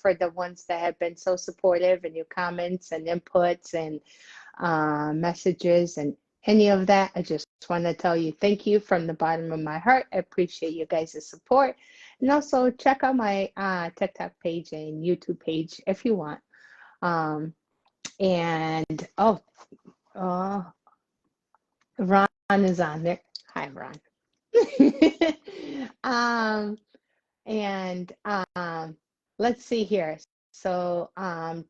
for the ones that have been so supportive and your comments and inputs and messages and any of that. I just want to tell you thank you from the bottom of my heart. I appreciate you guys' support. And also check out my TikTok page and YouTube page if you want. And Ron is on there. Hi, Ron. Let's see here. So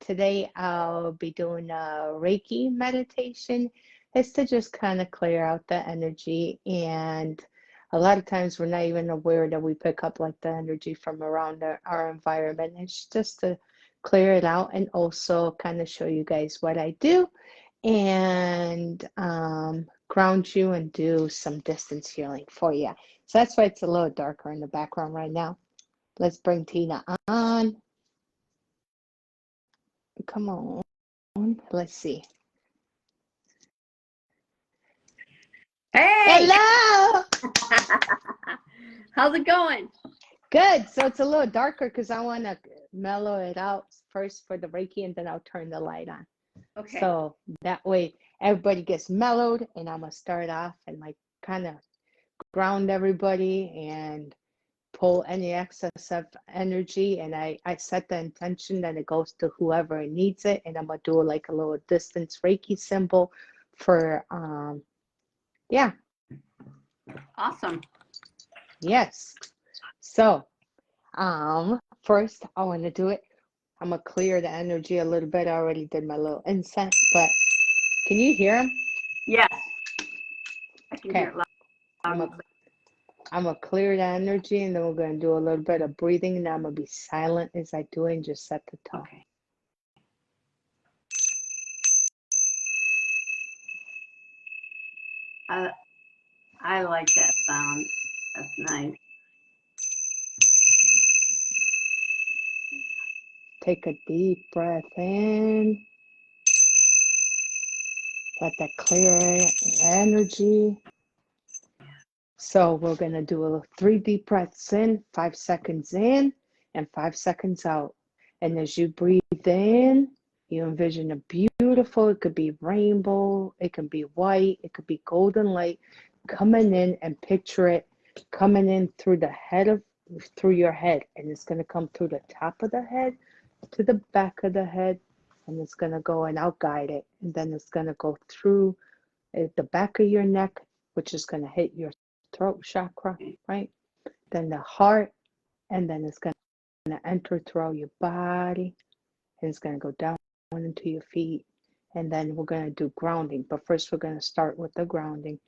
today I'll be doing a Reiki meditation. It's to just kind of clear out the energy, and a lot of times we're not even aware that we pick up like the energy from around our environment. It's just to clear it out and also kind of show you guys what I do and ground you and do some distance healing for you. So that's why it's a little darker in the background right now. Let's bring Tina on. Come on. Let's see. Hey! Hello! How's it going? Good. So it's a little darker because I want to mellow it out first for the Reiki, and then I'll turn the light on. Okay. So that way everybody gets mellowed, and I'm going to start off and like kind of ground everybody and pull any excess of energy, and I set the intention that it goes to whoever needs it, and I'm gonna do like a little distance Reiki symbol for yeah. Awesome. Yes. So first I want to do it. I'm gonna clear the energy a little bit. I already did my little incense, but can you hear him? Yes. I can Okay. hear it loud. I'm gonna clear the energy, and then we're gonna do a little bit of breathing, and I'm gonna be silent as I do it and just set the tone. Okay. I like that sound. That's nice. Take a deep breath in. Let that clear energy. So we're going to do 3 deep breaths in, 5 seconds in, and 5 seconds out. And as you breathe in, you envision a beautiful, it could be rainbow, it can be white, it could be golden light coming in, and picture it coming in through through your head. And it's going to come through the top of the head to the back of the head, and it's going to go, and I'll guide it, and then it's going to go through the back of your neck, which is going to hit your throat chakra, right? Then the heart, and then it's going to enter throughout your body, and it's going to go down into your feet, and then we're going to do grounding. But first we're going to start with the grounding.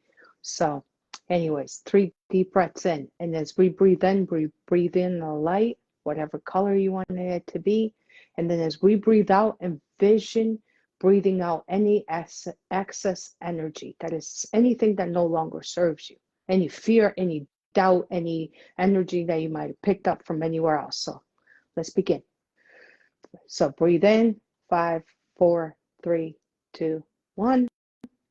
So anyways, 3 deep breaths in, and as we breathe in the light, whatever color you want it to be. And then as we breathe out, envision breathing out any excess energy, that is anything that no longer serves you, any fear, any doubt, any energy that you might have picked up from anywhere else. So let's begin. So breathe in, 5, 4, 3, 2, 1,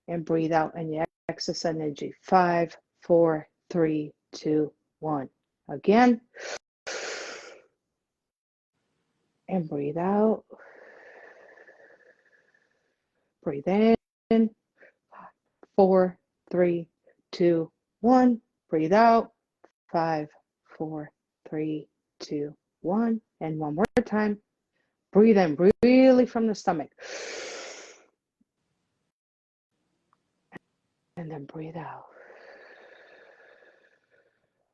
and breathe out any excess energy. 5, 4, 3, 2, 1. Again. And breathe out. Breathe in. 4, 3, 2, 1. Breathe out. 5, 4, 3, 2, 1. And one more time. Breathe in really from the stomach. And then breathe out.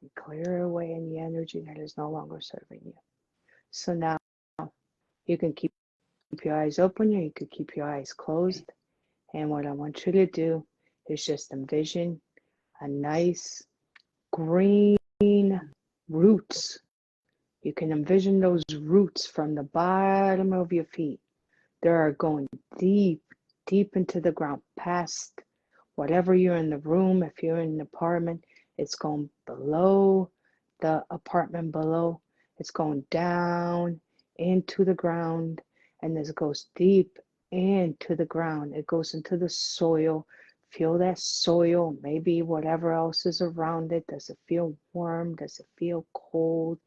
And clear away any energy that is no longer serving you. So now you can keep your eyes open, or you could keep your eyes closed. And what I want you to do is just envision a nice green roots. You can envision those roots from the bottom of your feet. They are going deep, deep into the ground, past whatever you're in the room. If you're in an apartment, it's going below the apartment below. It's going down into the ground, and this goes deep into the ground. It goes into the soil. Feel that soil, maybe whatever else is around it. Does it feel warm? Does it feel cold?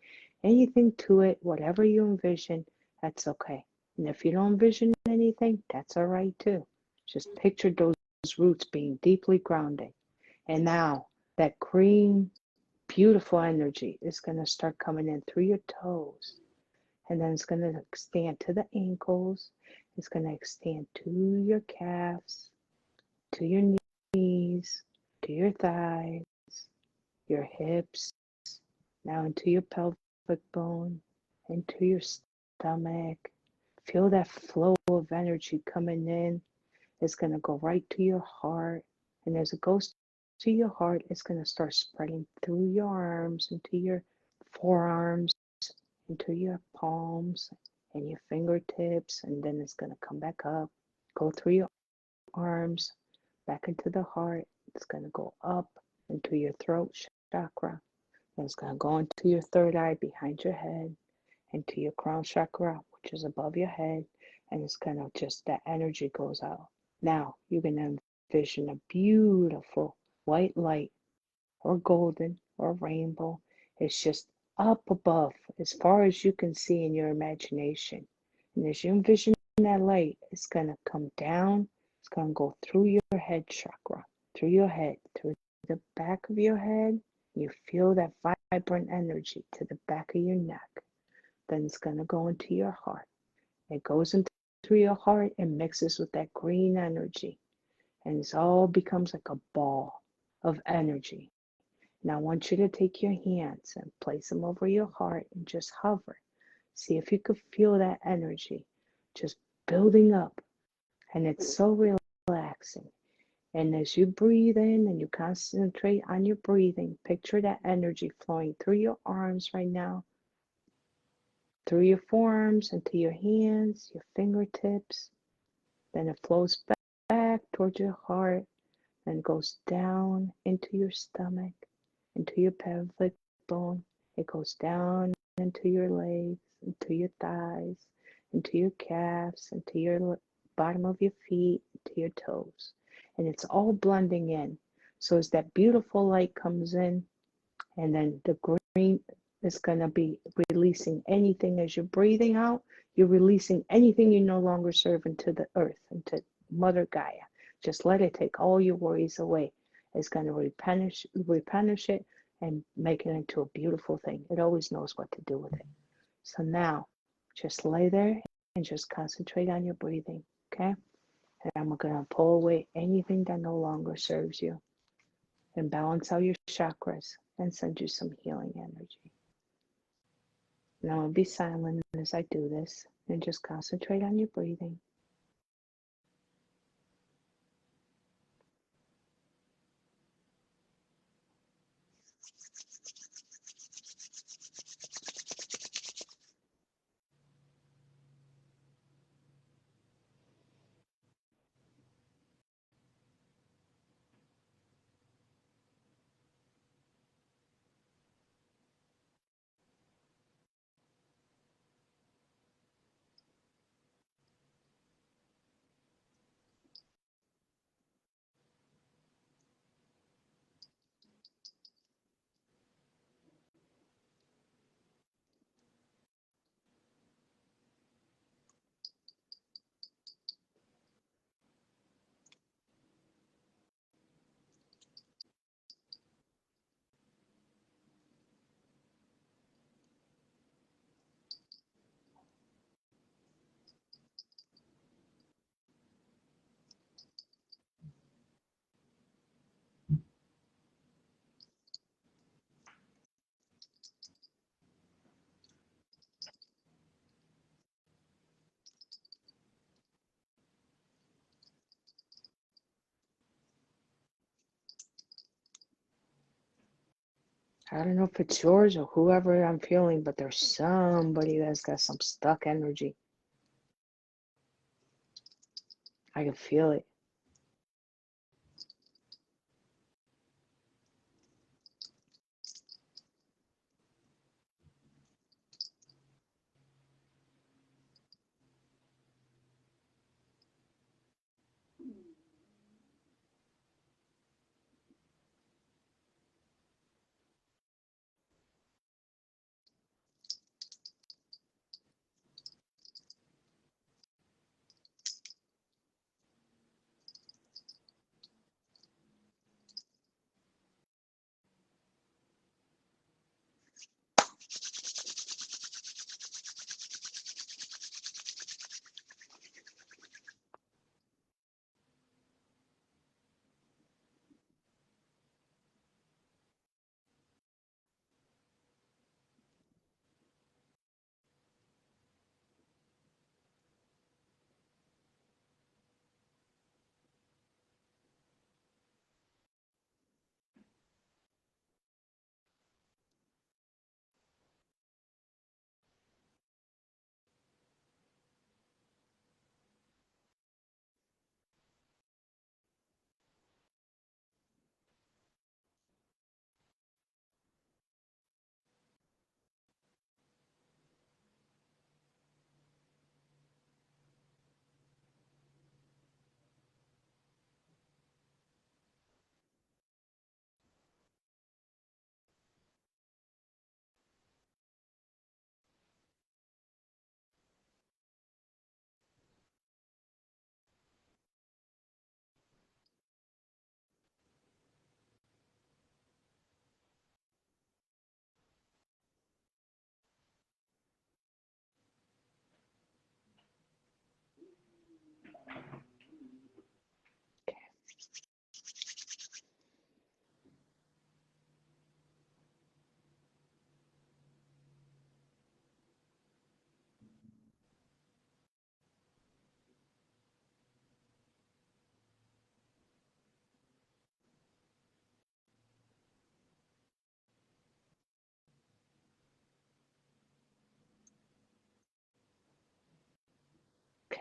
anything to it, whatever you envision, that's okay. And if you don't envision anything, that's all right too. Just picture those roots being deeply grounded. And now that green, beautiful energy is going to start coming in through your toes. And then it's going to extend to the ankles. It's going to extend to your calves, to your knees, to your thighs, your hips, now into your pelvic bone, into your stomach. Feel that flow of energy coming in. It's going to go right to your heart. And as it goes to your heart, it's going to start spreading through your arms, into your forearms, into your palms and your fingertips. And then it's going to come back up, go through your arms, back into the heart. It's going to go up into your throat chakra. And it's going to go into your third eye behind your head, into your crown chakra, which is above your head. And it's going to just, that energy goes out. Now you're going to envision a beautiful white light or golden or rainbow. It's just up above as far as you can see in your imagination. And as you envision that light, it's going to come down. It's going to go through your head chakra, through your head, through the back of your head. You feel that vibrant energy to the back of your neck. Then it's going to go into your heart. It goes into through your heart and mixes with that green energy. And it all becomes like a ball of energy. Now I want you to take your hands and place them over your heart and just hover. See if you could feel that energy just building up. And it's so relaxing. And as you breathe in and you concentrate on your breathing, picture that energy flowing through your arms right now, through your forearms, into your hands, your fingertips. Then it flows back towards your heart and goes down into your stomach, into your pelvic bone. It goes down into your legs, into your thighs, into your calves, into your bottom of your feet, to your toes. And it's all blending in. So as that beautiful light comes in, and then the green is going to be releasing anything as you're breathing out. You're releasing anything you no longer serve into the earth, into Mother Gaia. Just let it take all your worries away. It's going to replenish it and make it into a beautiful thing. It always knows what to do with it. So now, just lay there and just concentrate on your breathing, okay? And I'm going to pull away anything that no longer serves you and balance out your chakras and send you some healing energy. Now I'll be silent as I do this and just concentrate on your breathing. I don't know if it's yours or whoever I'm feeling, but there's somebody that's got some stuck energy. I can feel it.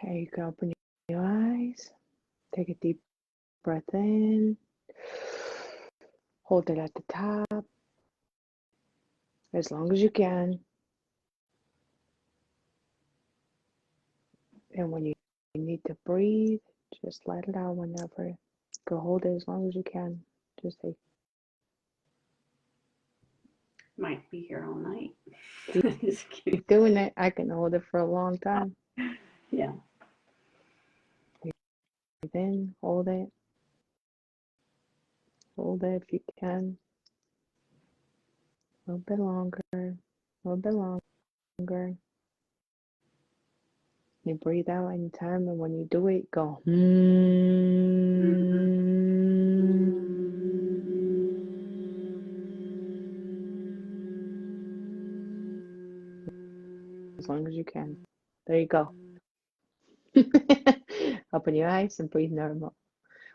Okay, you can open your eyes. Take a deep breath in. Hold it at the top as long as you can. And when you need to breathe, just let it out whenever. Go hold it as long as you can. Just say, Might be here all night. Just kidding. keep doing it. I can hold it for a long time. Yeah. Breathe in, hold it. Hold it if you can. A little bit longer. A little bit longer. You breathe out anytime, and when you do it, go as long as you can. There you go. Open your eyes and breathe normal.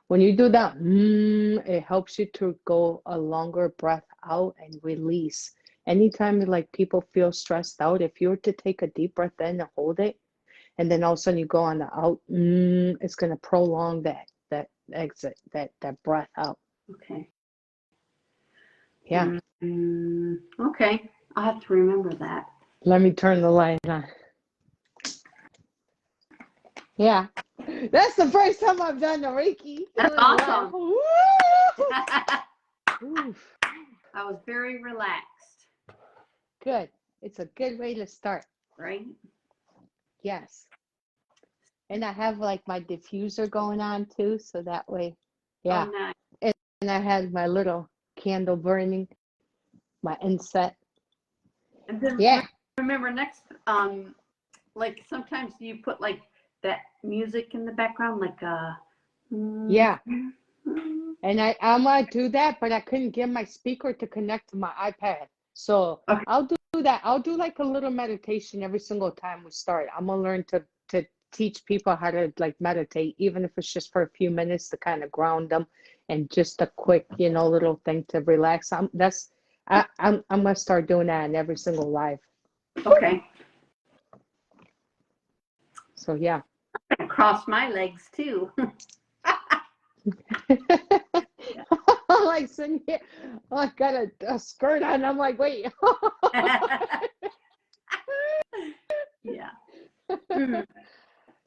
When you do that, it helps you to go a longer breath out and release. Anytime like people feel stressed out, if you were to take a deep breath in and hold it, and then all of a sudden you go on the out, it's going to prolong that exit, that breath out. Okay. Yeah. Okay. I'll have to remember that. Let me turn the light on. Yeah. That's the first time I've done the Reiki. That's awesome. Oof. I was very relaxed. Good. It's a good way to start. Right? Yes. And I have like my diffuser going on too, so that way, yeah. Oh, nice. And I had my little candle burning, my inset. And then Yeah. remember next, like sometimes you put like that music in the background, like Yeah. And I'm gonna do that, but I couldn't get my speaker to connect to my iPad. So okay. I'll do that. I'll do like a little meditation every single time we start. I'm gonna learn to teach people how to like meditate, even if it's just for a few minutes to kind of ground them, and just a quick, little thing to relax. I'm gonna start doing that in every single live. Okay. So yeah. I'm gonna cross my legs too. Like sitting here, I got a skirt on. I'm like, wait. Yeah.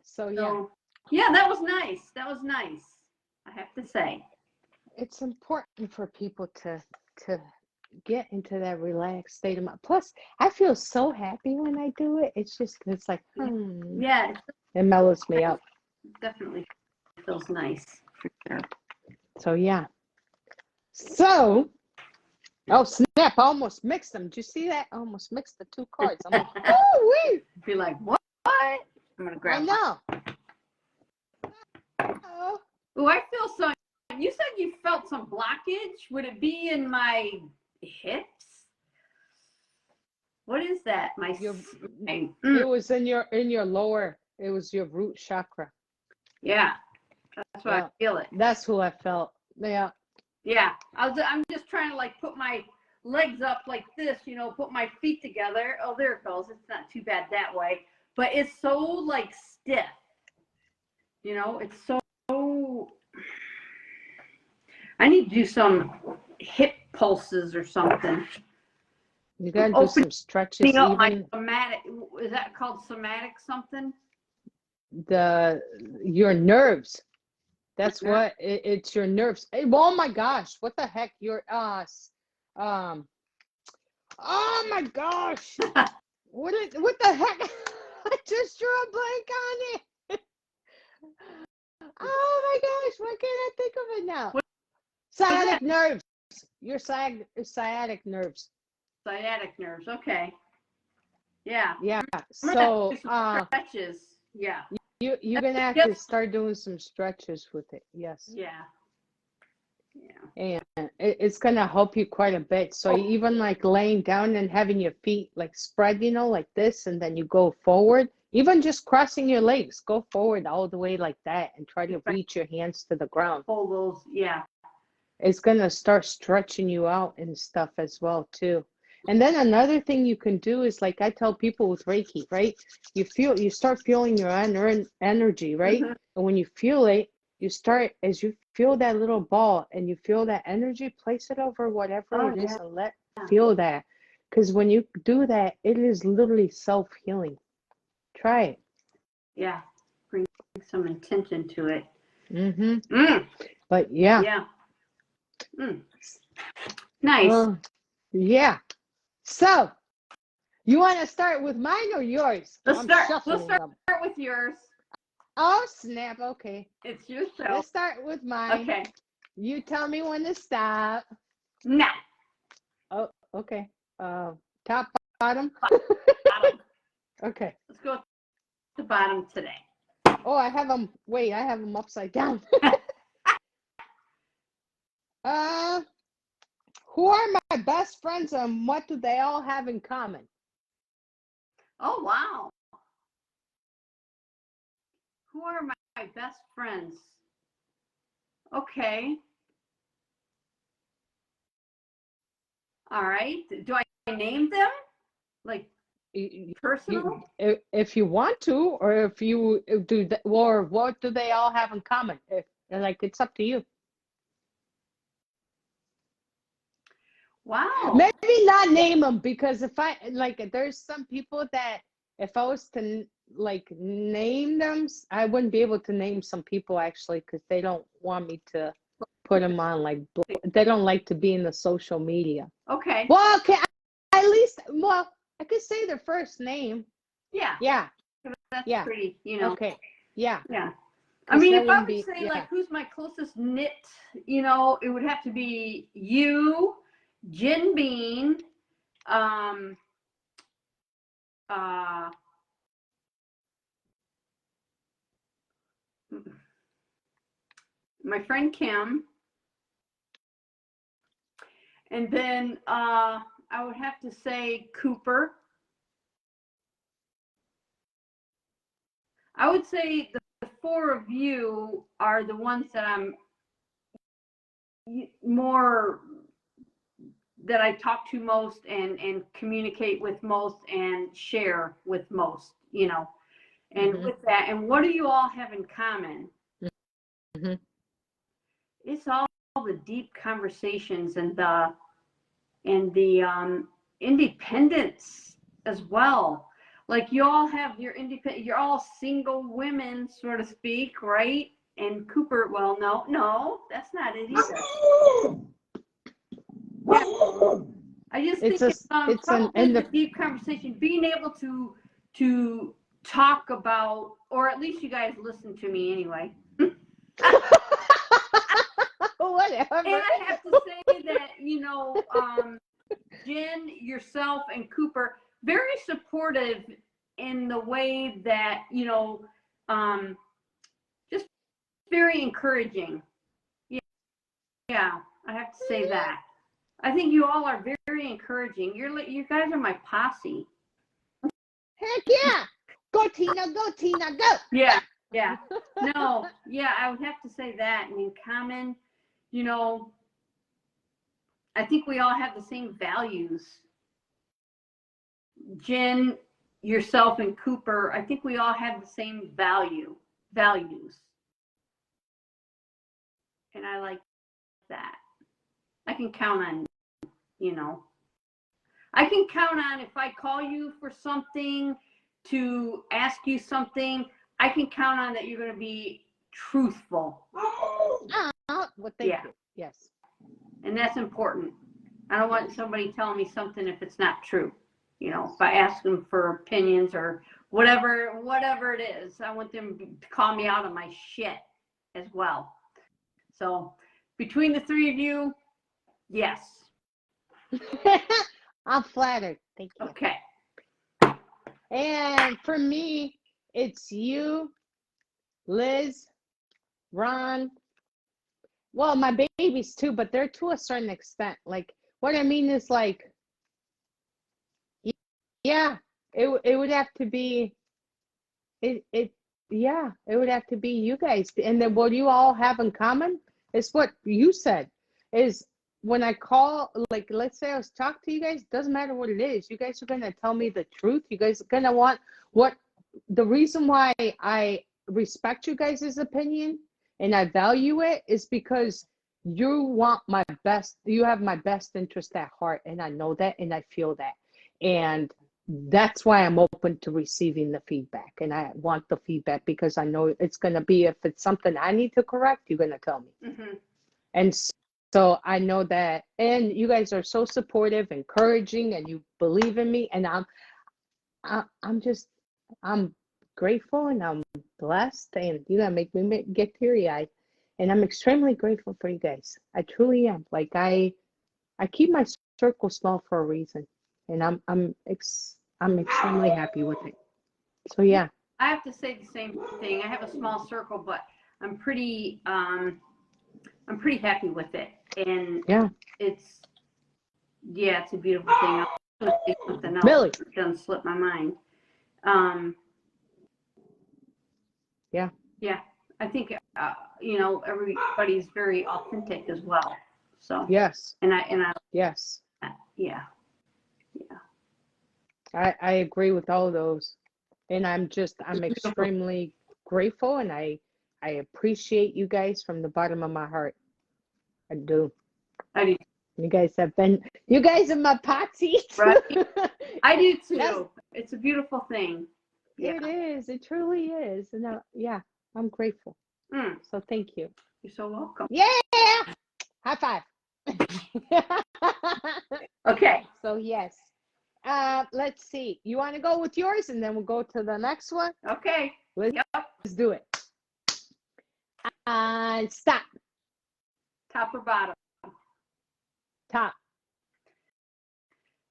So yeah. Yeah, that was nice. That was nice. I have to say. It's important for people to get into that relaxed state of mind. Plus, I feel so happy when I do it. It's like, Yeah, it mellows me up. definitely feels nice for sure. So yeah. So, oh snap! I almost mixed them. Did you see that? I almost mixed the two cards. I'm like, oh wait. Be like, what? I'm gonna grab. I know. Oh, I feel so. You said you felt some blockage. Would it be in my hips? What is that? It was in your lower. It was your root chakra. Yeah, that's why I feel it. That's who I felt. Yeah. Yeah, I'm just trying to like put my legs up like this, put my feet together. Oh, there it goes. It's not too bad that way, but it's so like stiff. It's so. I need to do some hip pulses or something. You gotta do some stretches. Even my somatic. Is that called somatic something? Your nerves. That's what it's your nerves. Oh my gosh! What the heck? Oh my gosh! What the heck? I just drew a blank on it. Oh my gosh! Why can't I think of it now? Sciatic nerves. Your sciatic nerves. Sciatic nerves. Okay. Yeah. Yeah. So stretches. Yeah. You're gonna have to start doing some stretches with it. Yes. Yeah. Yeah. And it's gonna help you quite a bit. So even like laying down and having your feet like spread, like this, and then you go forward. Even just crossing your legs, go forward all the way like that, and try to reach your hands to the ground. Pull those. Yeah. It's gonna start stretching you out and stuff as well too. And then another thing you can do is, like I tell people with Reiki, right? You start feeling your energy, right? Mhm. And when you feel it, you start, as you feel that little ball and you feel that energy, place it over whatever Oh it is yeah. and feel that. Because when you do that, it is literally self-healing. Try it. Yeah. Bring some intention to it. Mm-hmm. Mm. But yeah. Yeah. Mm. Nice. Yeah. So, you want to start with mine or yours? Let's I'm start shuffling them. with yours. Oh, snap. Okay. It's your show. Let's start with mine. Okay. You tell me when to stop. Now. Oh, okay. Top, bottom? Bottom. Okay. Let's go to the bottom today. Oh, I have them. Wait, I have them upside down. Who are my best friends and what do they all have in common? Oh, wow. Who are my best friends? Okay. All right. Do I name them? Like personal? If you want to, or if you do, or what do they all have in common? Like, it's up to you. Wow. Maybe not name them, because if I, like, there's some people that if I was to like name them, I wouldn't be able to name some people actually, because they don't want me to put them on, like, they don't like to be in the social media. Okay. Well, okay, at least, well, I could say their first name. Yeah. Yeah. That's Yeah. pretty, you know. Okay. Yeah. Yeah. I mean, if I would say, yeah, like, who's my closest knit, you know, it would have to be you, Jin Bean, my friend Kim, and then I would have to say Cooper. I would say the four of you are the ones that I'm more, that I talk to most and communicate with most and share with most, you know. And Mhm. with that, and what do you all have in common? Mhm. It's all the deep conversations and the independence as well. Like, you all have your independent, you're all single women, so to speak, right? And Cooper, well, no, that's not it either. Yeah. I just think it's probably the deep conversation, being able to talk about, or at least you guys listen to me anyway. Whatever. And I have to say that, you know, Jen, yourself, and Cooper, very supportive in the way that, you know, just very encouraging. Yeah, I have to say that. I think you all are very, very encouraging. You guys are my posse. Heck yeah! Go Tina, go Tina, go! Yeah. No, yeah, I would have to say that. And in common, you know, I think we all have the same values. Jen, yourself, and Cooper, I think we all have the same values. And I like that. I can count on, you know, I can count on, if I call you for something, to ask you something, I can count on that you're going to be truthful. Well, thank you. Yes. And that's important. I don't want somebody telling me something if it's not true. You know, if I ask them for opinions or whatever it is, I want them to call me out on my shit as well. So between the three of you, yes. I'm flattered. Thank you. Okay. And for me, it's you, Liz, Ron. Well, my babies too, but they're to a certain extent. Like, what I mean is, like, yeah, it would have to be it yeah, it would have to be you guys. And then what you all have in common is what you said, is when I call, like, let's say I was talking to you guys, doesn't matter what it is. You guys are going to tell me the truth. You guys are going to want what the reason why I respect you guys' opinion and I value it is because you want my best. You have my best interest at heart. And I know that and I feel that. And that's why I'm open to receiving the feedback. And I want the feedback because I know it's going to be, if it's something I need to correct, you're going to tell me. And so I know that, and you guys are so supportive, encouraging, and you believe in me. And I'm grateful and I'm blessed, and you're gonna make me get teary-eyed. And I'm extremely grateful for you guys. I truly am. Like I keep my circle small for a reason, and I'm extremely happy with it. So yeah. I have to say the same thing. I have a small circle, but I'm pretty happy with it. And yeah, it's a beautiful thing. I was going to say something else. Really? It doesn't slip my mind. Yeah. I think everybody's very authentic as well. So yes, and I yes, yeah. I agree with all those, and I'm extremely grateful, and I appreciate you guys from the bottom of my heart. I do. You guys are my party. Right. I do too. It's a beautiful thing. Yeah. It is. It truly is. And I'm grateful. So thank you. You're so welcome. Yeah. High five. Okay. So yes. Let's see. You want to go with yours and then we'll go to the next one? Okay. Let's do it. Stop. Top or bottom? Top.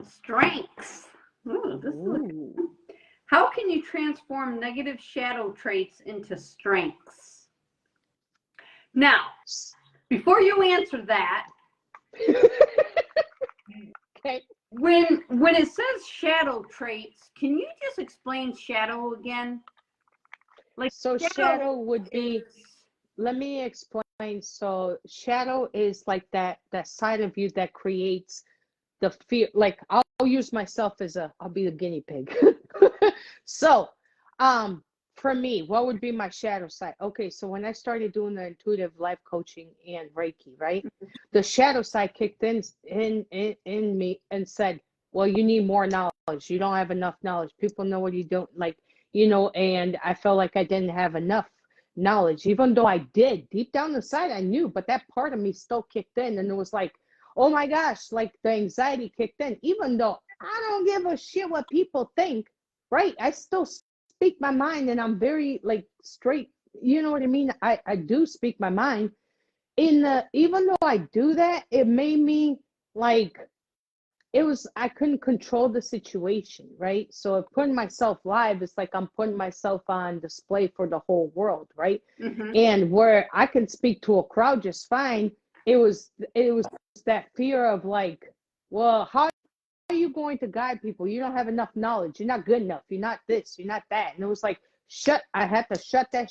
Strengths. Ooh, this is how can you transform negative shadow traits into strengths? Now, before you answer that, okay. When it says shadow traits, can you just explain shadow again? Like, so shadow would be, let me explain. So shadow is like that side of you that creates the fear. Like I'll use myself as I'll be the guinea pig. So for me, what would be my shadow side? Okay, so when I started doing the intuitive life coaching and Reiki, right? The shadow side kicked in me and said, well, you need more knowledge. You don't have enough knowledge. People know what you don't like, and I felt like I didn't have enough knowledge, even though I did. Deep down inside, I knew, but that part of me still kicked in. And it was like, oh my gosh, like the anxiety kicked in, even though I don't give a shit what people think, right? I still speak my mind and I'm very like straight, you know what I mean? I do speak my mind. Even though I do that, it made me like, I couldn't control the situation, right? So putting myself live, it's like I'm putting myself on display for the whole world, right? And where I can speak to a crowd just fine, it was that fear of like, well, how are you going to guide people? You don't have enough knowledge. You're not good enough. You're not this. You're not that. And it was like, I had to shut that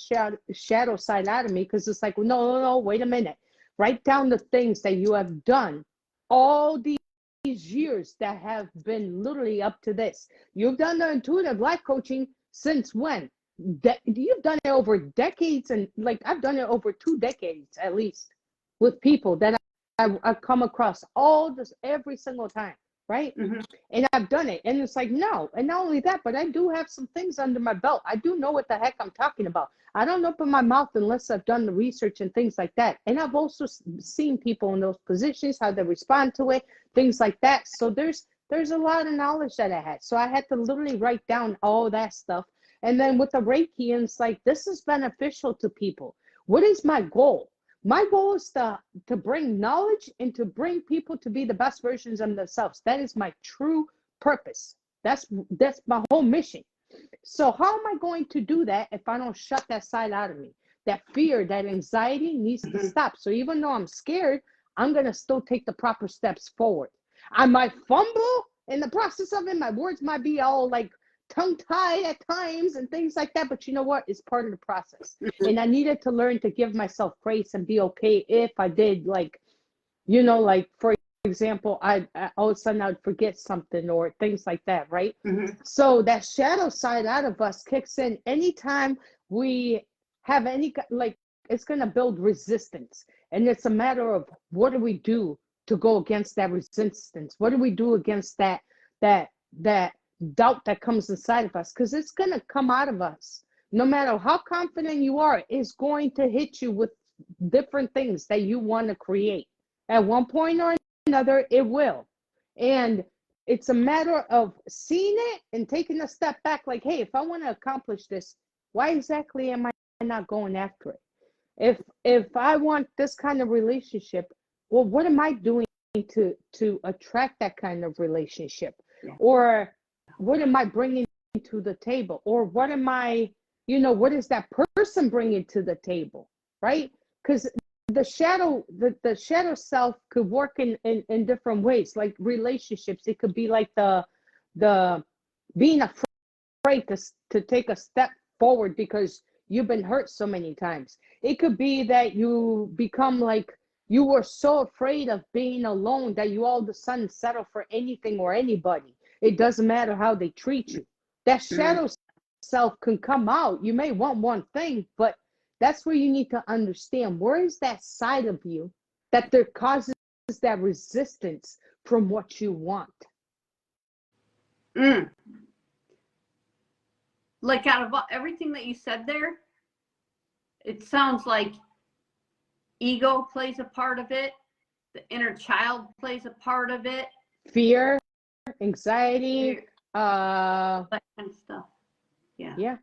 shadow side out of me, because it's like, no, wait a minute. Write down the things that you have done all these years that have been literally up to this. You've done the intuitive life coaching since when? You've done it over decades, and like I've done it over 2 decades at least, with people that I've come across every single time, right? And I've done it, and it's like, no. And not only that, but I do have some things under my belt. I do know what the heck I'm talking about. I don't open my mouth unless I've done the research and things like that. And I've also seen people in those positions, how they respond to it, things like that. So there's a lot of knowledge that I had. So I had to literally write down all that stuff. And then with the Reiki, and it's like, this is beneficial to people. What is my goal? My goal is to bring knowledge and to bring people to be the best versions of themselves. That is my true purpose. That's my whole mission. So how am I going to do that if I don't shut that side out of me? That fear, that anxiety needs to stop. So even though I'm scared, I'm going to still take the proper steps forward. I might fumble in the process of it. My words might be all like tongue-tied at times and things like that, but you know what? It's part of the process. And I needed to learn to give myself grace and be okay if I did like You know, like for example, I all of a sudden I'd forget something or things like that, right? Mm-hmm. So that shadow side out of us kicks in anytime we have any like it's going to build resistance, and it's a matter of what do we do to go against that resistance? What do we do against that doubt that comes inside of us? Because it's going to come out of us. No matter how confident you are, it's going to hit you with different things that you want to create. At one point or another, it will. And it's a matter of seeing it and taking a step back, like, hey, if I want to accomplish this, why exactly am I not going after it? If I want this kind of relationship, well, what am I doing to attract that kind of relationship? Yeah. Or what am I bringing to the table? Or what am I, what is that person bringing to the table, right? Because the shadow self could work in different ways, like relationships. It could be like the being afraid to take a step forward because you've been hurt so many times. It could be that you become like you were so afraid of being alone that you all of a sudden settle for anything or anybody. It doesn't matter how they treat you. That shadow self can come out. You may want one thing, but that's where you need to understand where is that side of you that there causes that resistance from what you want. Like out of everything that you said there, it sounds like ego plays a part of it. The inner child plays a part of it. Fear, anxiety, that kind of stuff. Yeah.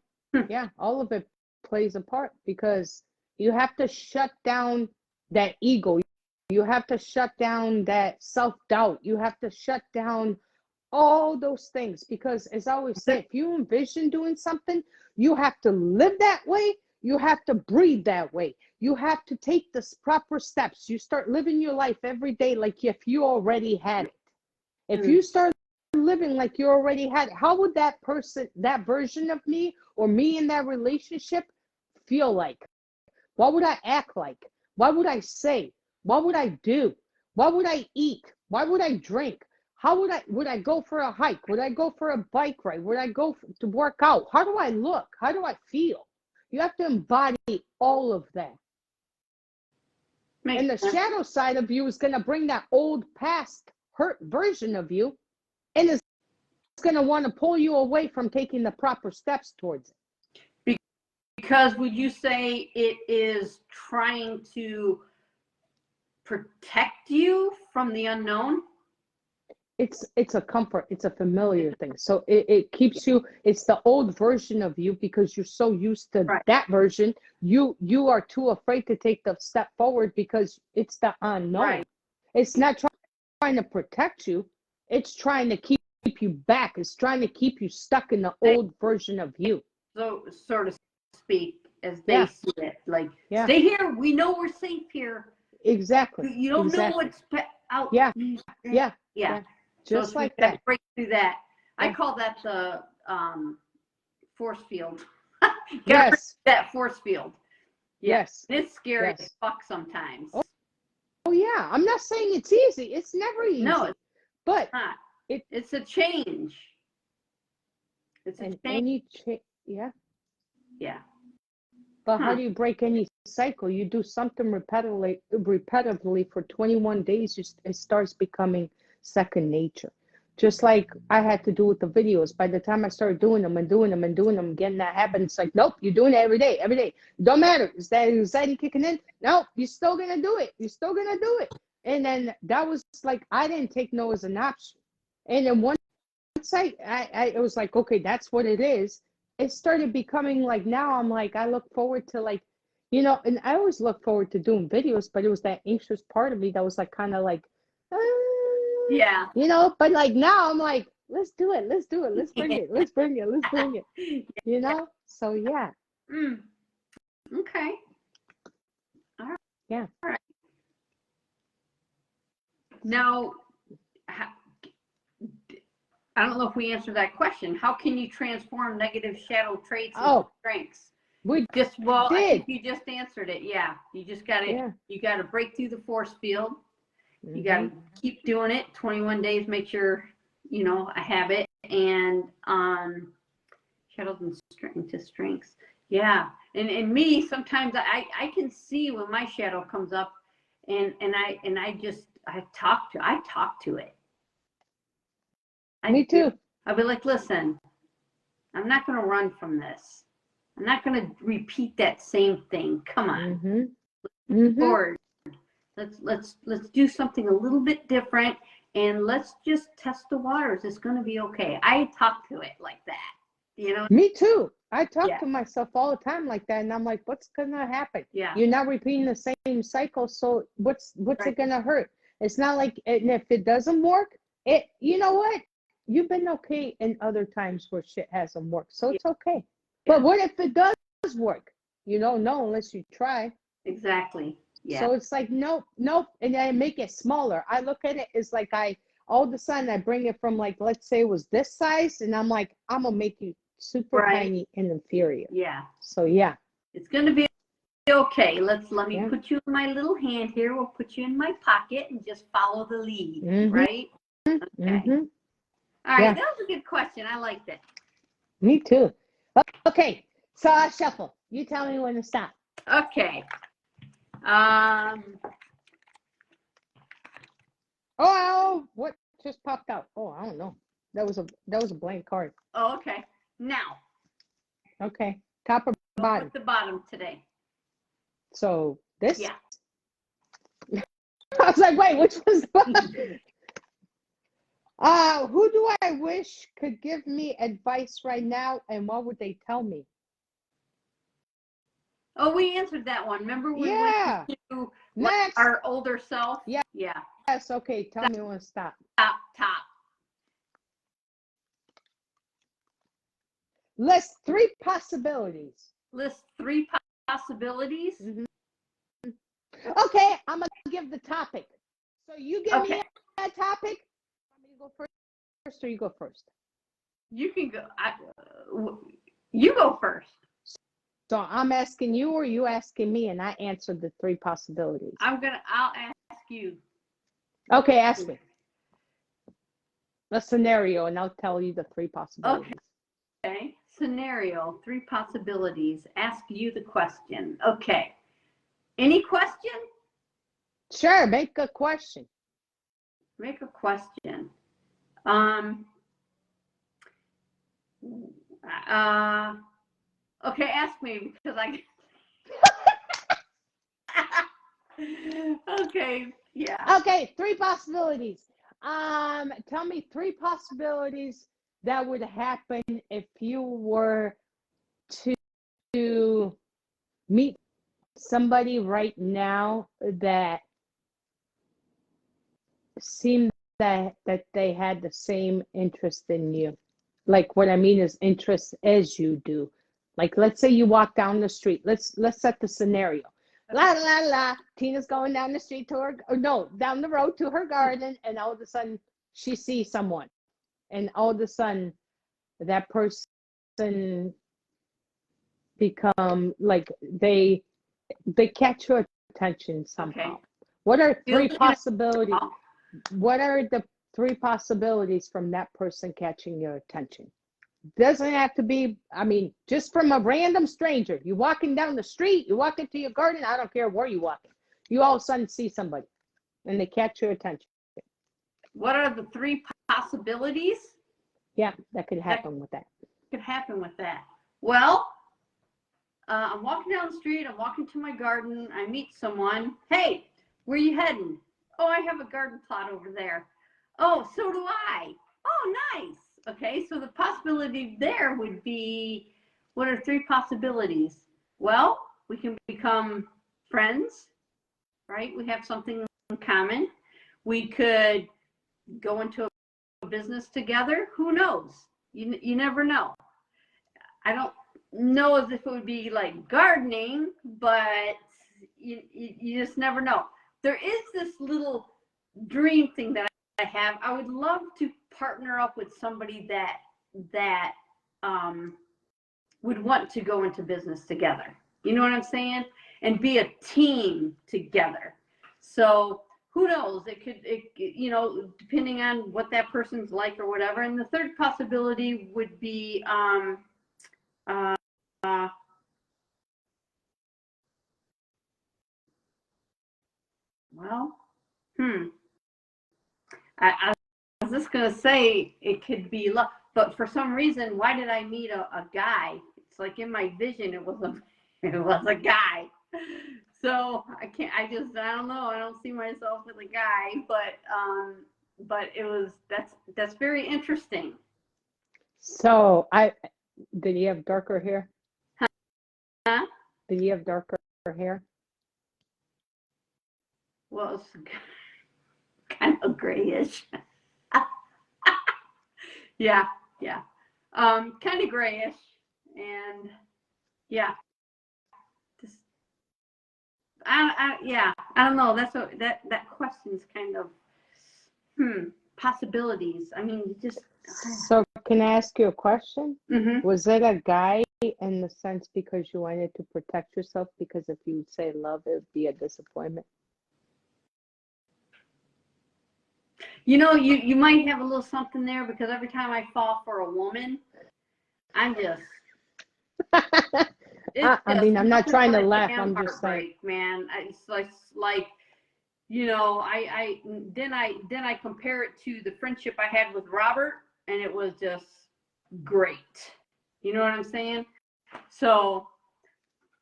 Yeah, all of it plays a part because you have to shut down that ego. You have to shut down that self-doubt. You have to shut down all those things because, as I always say, if you envision doing something, you have to live that way. You have to breathe that way. You have to take the proper steps. You start living your life every day like if you already had it. If you start living like you already had it, how would that person, that version of me or me in that relationship feel like? What would I act like? What would I say? What would I do? What would I eat? What would I drink? How would I go for a hike? Would I go for a bike ride? Would I go to work out? How do I look? How do I feel? You have to embody all of that. And the shadow side of you is going to bring that old past hurt version of you and is going to want to pull you away from taking the proper steps towards it. Because would you say it is trying to protect you from the unknown? It's a comfort. It's a familiar thing. So it keeps you, it's the old version of you because you're so used to that version. You are too afraid to take the step forward because it's the unknown. Right. It's not trying to protect you. It's trying to keep you back. It's trying to keep you stuck in the old version of you. So to speak, as they see it, like, stay here. We know we're safe here. Exactly. You don't know what's out. Yeah. Just so like that. Break through that. I call that the force field. Yes. That force field. Yes. It's scary as fuck sometimes. Oh yeah. I'm not saying it's easy. It's never easy. No, but it's not. It's a change. It's a change. Yeah. But how do you break any cycle? You do something repetitively for 21 days, it starts becoming second nature. Just like I had to do with the videos. By the time I started doing them, getting that habit, it's like, nope, you're doing it every day. Don't matter. Is that anxiety kicking in? No, you're still going to do it. And then that was like, I didn't take no as an option. And then once it was like, okay, that's what it is. It started becoming like, now I'm like, I look forward to like, and I always look forward to doing videos, but it was that anxious part of me that was like, kind of like, but like now I'm like, let's do it. Let's bring it. So yeah. Okay. All right. Yeah. All right. Now, I don't know if we answered that question. How can you transform negative shadow traits into strengths? I think you just answered it. Yeah. You just got to, you got to break through the force field. You got to keep doing it. 21 days, make sure, you know, I have it. And shadows and strength to strengths. Yeah. And me, sometimes I can see when my shadow comes up and I talk to it. Me too. I'll be like, listen, I'm not going to run from this. I'm not going to repeat that same thing. Come on. Forward. Let's do something a little bit different, and let's just test the waters. It's going to be okay. I talk to it like that, you know. Me too. I talk to myself all the time like that, and I'm like, what's going to happen? Yeah. You're not repeating the same cycle, so what's it going to hurt? It's not like, and if it doesn't work, you know what? You've been okay in other times where shit hasn't worked, so it's okay. But what if it does work? You don't know unless you try. Exactly. Yeah. So it's like, nope. And I make it smaller. I look at it as like all of a sudden I bring it from, like, let's say it was this size, and I'm like, I'm going to make you super tiny and inferior. Yeah. So yeah. It's going to be okay. Let me put you in my little hand here. We'll put you in my pocket and just follow the lead, right? Okay. All right, that was a good question. I liked it. Me too. Okay, so I'll shuffle. You tell me when to stop. Okay. Oh, what just popped out? Oh, I don't know. That was a blank card. Oh, okay. Now. Okay. Top or bottom? With the bottom today. So this? Yeah. I was like, wait, which was the bottom? Who do I wish could give me advice right now, and what would they tell me? Oh, we answered that one. Remember we went to Next. Our older self? Yeah. Yeah. Yes, okay. Tell me when to stop. Top. List 3 possibilities. List 3 possibilities? Okay, I'm going to give the topic. So you give me a topic. Want me to go first or you go first? You can go. You go first. So I'm asking you or you asking me, and I answered the 3 possibilities. I'll ask you. Okay, ask me. A scenario, and I'll tell you the 3 possibilities. Okay. Scenario, 3 possibilities. Ask you the question. Okay. Any question? Sure, make a question. Make a question. Okay, ask me because I. Okay, yeah. Okay, 3 possibilities. Tell me 3 possibilities that would happen if you were to meet somebody right now that seemed that they had the same interest in you. Like, what I mean is interest as you do. Like, let's say you walk down the street. Let's set the scenario. La la la. Tina's going down the street to her, or no, down the road to her garden, and all of a sudden she sees someone, and all of a sudden that person become like they catch your attention somehow. Okay. What are 3 possibilities? What are the 3 possibilities from that person catching your attention? Doesn't have to be, I mean, just from a random stranger. You're walking down the street, you walk into your garden, I don't care where you're walking. You all of a sudden see somebody and they catch your attention. What are the 3 possibilities? Yeah, that could happen with that. Could happen with that. Well, I'm walking down the street, I'm walking to my garden, I meet someone. Hey, where you heading? Oh, I have a garden plot over there. Oh, so do I. Oh, nice. Okay, so the possibility there would be, what are 3 possibilities? Well, we can become friends, right? We have something in common. We could go into a business together. Who knows? You never know. I don't know as if it would be like gardening, but you just never know. There is this little dream thing that I have. I would love to partner up with somebody that would want to go into business together. You know what I'm saying? And be a team together. So who knows? You know, depending on what that person's like or whatever. And the third possibility would be, uh, well, I was just gonna say it could be love, but for some reason, why did I meet a guy? It's like in my vision, it was a guy. So I don't know. I don't see myself with a guy, but that's very interesting. So did he have darker hair? Huh? Did he have darker hair? Well, it's kind of grayish. Yeah. Kind of grayish, and yeah. Just, I don't know. That's what that question's kind of possibilities. I mean, just. So can I ask you a question? Mm-hmm. Was it a guy in the sense because you wanted to protect yourself? Because if you would say love, it would be a disappointment. You know, you might have a little something there, because every time I fall for a woman, I'm just. I mean, I'm not trying to laugh. I'm just saying, man. It's like, you know, I compare it to the friendship I had with Robert, and it was just great. You know what I'm saying? So,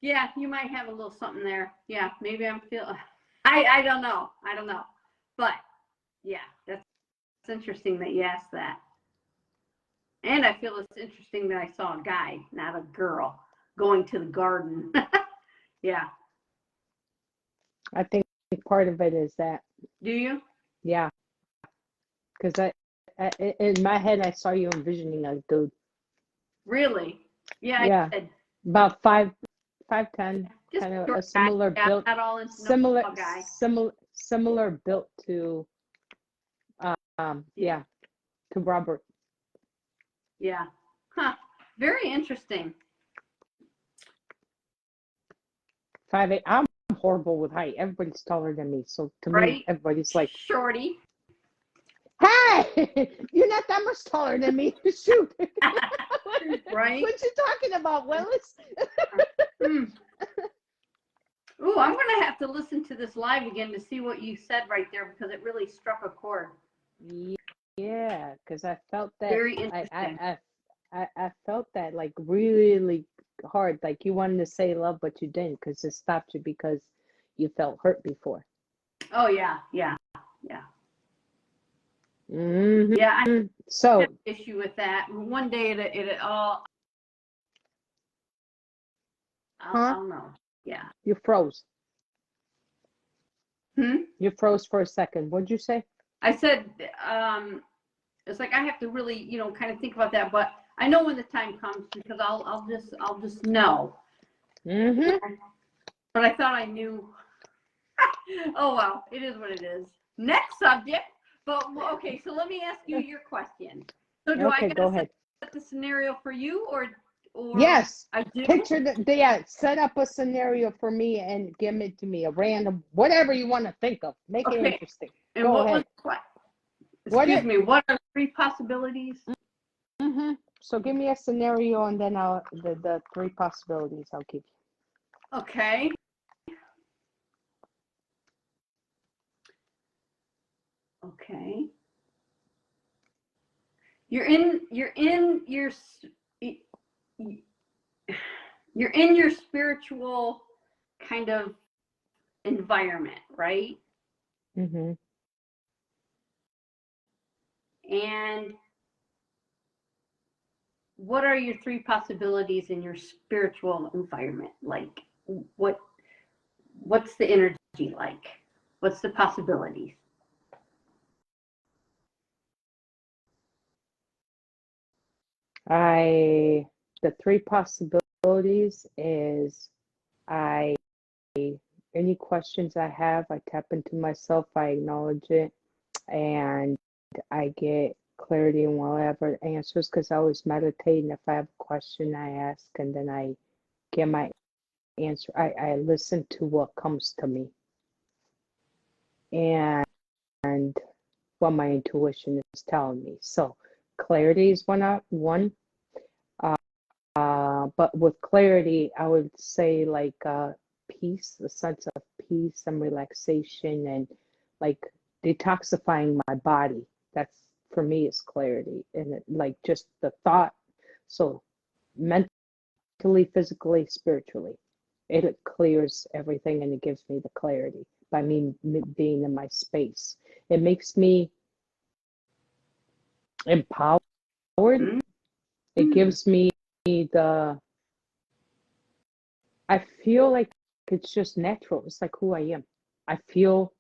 yeah, you might have a little something there. Yeah, maybe I'm feeling. I don't know. But yeah, that's interesting that you asked that. And I feel it's interesting that I saw a guy, not a girl, going to the garden. Yeah. I think part of it is that. Do you? Yeah. Because in my head, I saw you envisioning a dude. Really? Yeah. Yeah. I did. About 5'10", kind of a similar guy. build. Not all into Similar built to, yeah, to Robert. Yeah. Huh. Very interesting. 5'8". I'm horrible with height. Everybody's taller than me, so to me, everybody's like shorty. Hey, you're not that much taller than me. Shoot. Right? What you talking about, Willis? Ooh, I'm gonna have to listen to this live again to see what you said right there, because it really struck a chord. Yeah, because I felt that. Very interesting. I felt that like really hard. Like you wanted to say love, but you didn't, because it stopped you because you felt hurt before. Oh yeah. Mm-hmm. Yeah, I have so an issue with that. One day it all. I don't know. Yeah. You froze. Hmm? You froze for a second. What'd you say? I said, it's like I have to really, you know, kind of think about that. But I know when the time comes, because I'll just know. Mm-hmm. But I thought I knew. Oh well, it is what it is. Next subject. But okay, so let me ask you your question. So do I go ahead. Set the scenario for you, or yes, I do? Picture set up a scenario for me and give it to me, a random, whatever you want to think of. Make it interesting. And go ahead. Excuse me, what are 3 possibilities? Mm-hmm. So give me a scenario, and then the 3 possibilities I'll give you. Okay. Okay. You're in your spiritual kind of environment, right? Mm-hmm. And what are your 3 possibilities in your spiritual environment? Like, what's the energy like? What's the possibilities? The 3 possibilities is any questions I have, I tap into myself, I acknowledge it, and I get clarity in whatever answers, because I always meditate, and if I have a question, I ask, and then I get my answer. I listen to what comes to me. and what my intuition is telling me. So clarity is one. But with clarity, I would say like peace, the sense of peace and relaxation, and like detoxifying my body. That's for me is clarity, and like just the thought. So mentally, physically, spiritually, it clears everything, and it gives me the clarity by me being in my space. It makes me empowered. Mm. It gives me I feel like it's just natural. It's like who I am. I feel,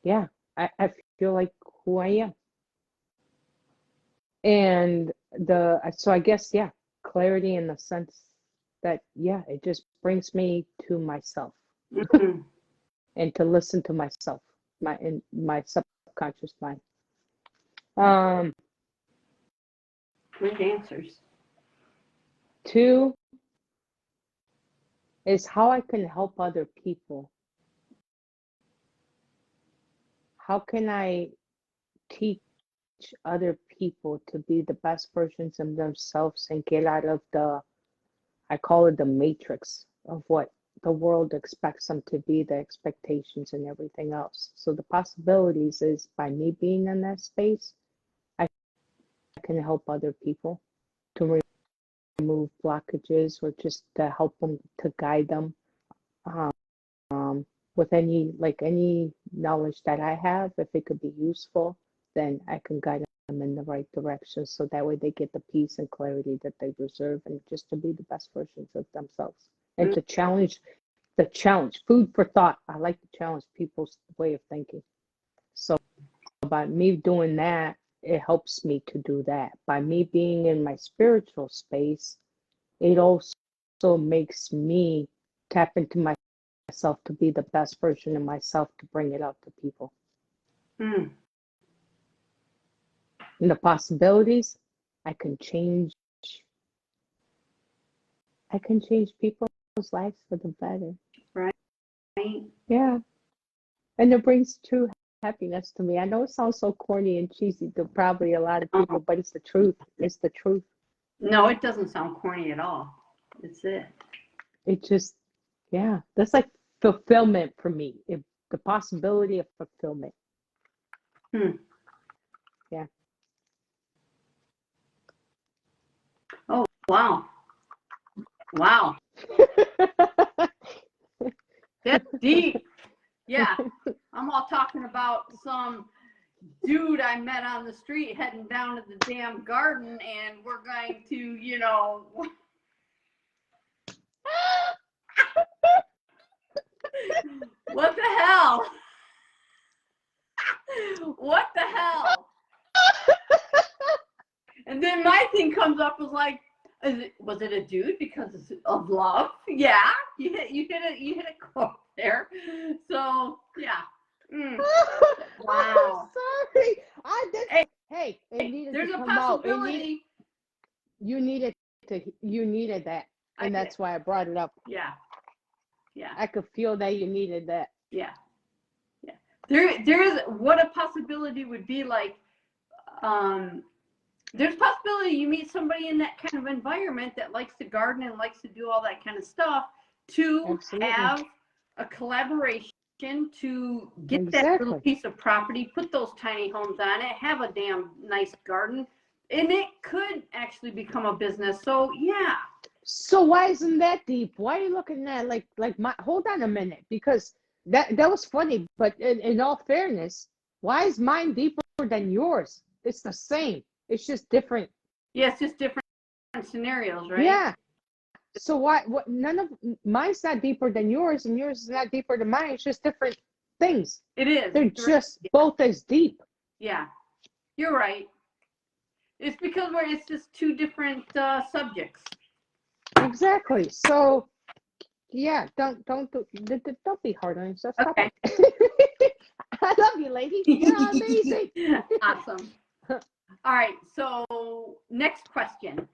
yeah, I feel like who I am. And so I guess, yeah, clarity in the sense that, yeah, it just brings me to myself Mm. and to listen to myself, my subconscious mind. Great answers. 2 is how I can help other people. How can I teach other people to be the best versions of themselves and get out of I call it the matrix of what the world expects them to be, the expectations and everything else. So the possibilities is by me being in that space, I can help other people to remove blockages or just to help them, to guide them with any knowledge that I have. If it could be useful, then I can guide them in the right direction, so that way they get the peace and clarity that they deserve, and just to be the best versions of themselves, and to challenge food for thought. I like to challenge people's way of thinking. So by me doing that, it helps me to do that. By me being in my spiritual space, it also makes me tap into myself to be the best version of myself, to bring it out to people. Mm. And the possibilities, I can change people's lives for the better. Right. Yeah. And it brings true happiness to me. I know it sounds so corny and cheesy to probably a lot of people, but it's the truth. It's the truth. No, it doesn't sound corny at all. It's it. It just, yeah, that's like fulfillment for me. The possibility of fulfillment. Hmm. Yeah. Oh, wow. Wow. That's deep. Yeah. I'm all talking about some dude I met on the street heading down to the damn garden, and we're going to, what the hell? What the hell? And then my thing comes up was like, was it a dude because of love? Yeah, you hit a quote there. So yeah. Mm. Wow. Sorry. Hey, it needed there's to a come out. possibility. You needed that, and that's why I brought it up. Yeah. Yeah. I could feel that you needed that. Yeah. Yeah. There is what a possibility would be like. There's possibility you meet somebody in that kind of environment that likes to garden and likes to do all that kind of stuff, to Absolutely. have a collaboration to get Exactly. that little piece of property, put those tiny homes on it, have a damn nice garden, and it could actually become a business. So yeah. So why isn't that deep? Why are you looking at hold on a minute, because that was funny, but in all fairness, why is mine deeper than yours? It's the same. It's just different. Yeah, it's just different scenarios, right? Yeah. So what none of mine's not deeper than yours, and yours is not deeper than mine. It's just different things. It is. They're just both as deep. Yeah. You're right. It's because it's just two different subjects. Exactly. So yeah, don't be hard on yourself. Stop Okay. it. I love you, lady. You're amazing. Awesome. All right. So next question.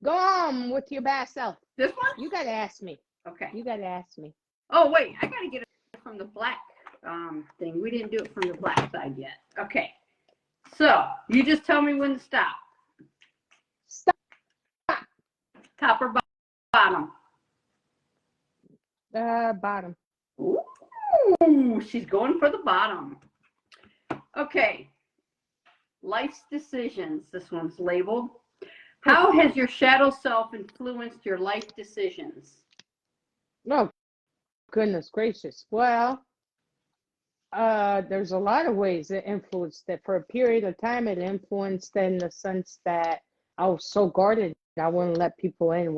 Go on with your best self. This one? You gotta ask me. Okay. You gotta ask me. Oh wait, I gotta get a from the black thing. We didn't do it from the black side yet. Okay. So you just tell me when to stop. Stop. Top or bottom? Bottom. Ooh, she's going for the bottom. Okay. Life's decisions. This one's labeled. How has your shadow self influenced your life decisions? Oh, goodness gracious. Well, there's a lot of ways it influenced it. For a period of time, it influenced in the sense that I was so guarded. I wouldn't let people in.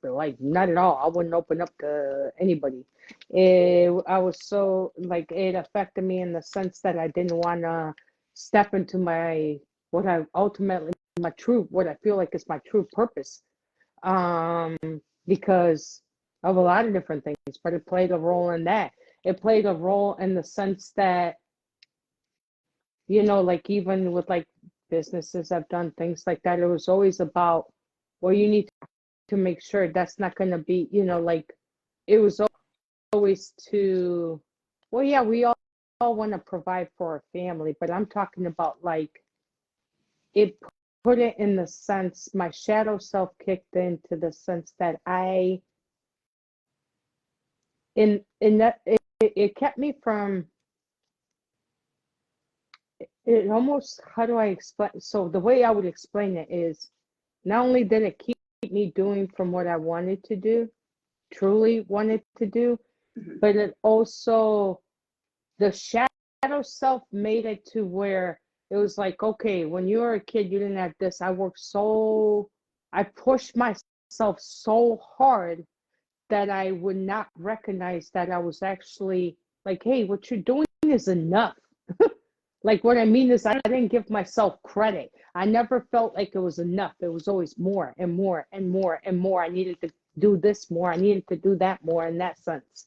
Like, not at all. I wouldn't open up to anybody. I was so, like, it affected me in the sense that I didn't want to step into what I feel like is my true purpose. Because of a lot of different things, but it played a role in that. It played a role in the sense that, like even with like businesses I've done, things like that, it was always about, well, you need to make sure that's not going to be, like it was always to, well, yeah, we all want to provide for our family, but I'm talking about like it put it in the sense, my shadow self kicked into the sense that it kept me from it almost, how do I explain? So the way I would explain it is, not only did it keep me doing from what I wanted to do, truly wanted to do, but it also, the shadow self made it to where it was like, okay, when you were a kid, you didn't have this. I pushed myself so hard that I would not recognize that I was actually like, hey, what you're doing is enough. Like, what I mean is, I didn't give myself credit. I never felt like it was enough. It was always more and more and more and more. I needed to do this more. I needed to do that more, in that sense.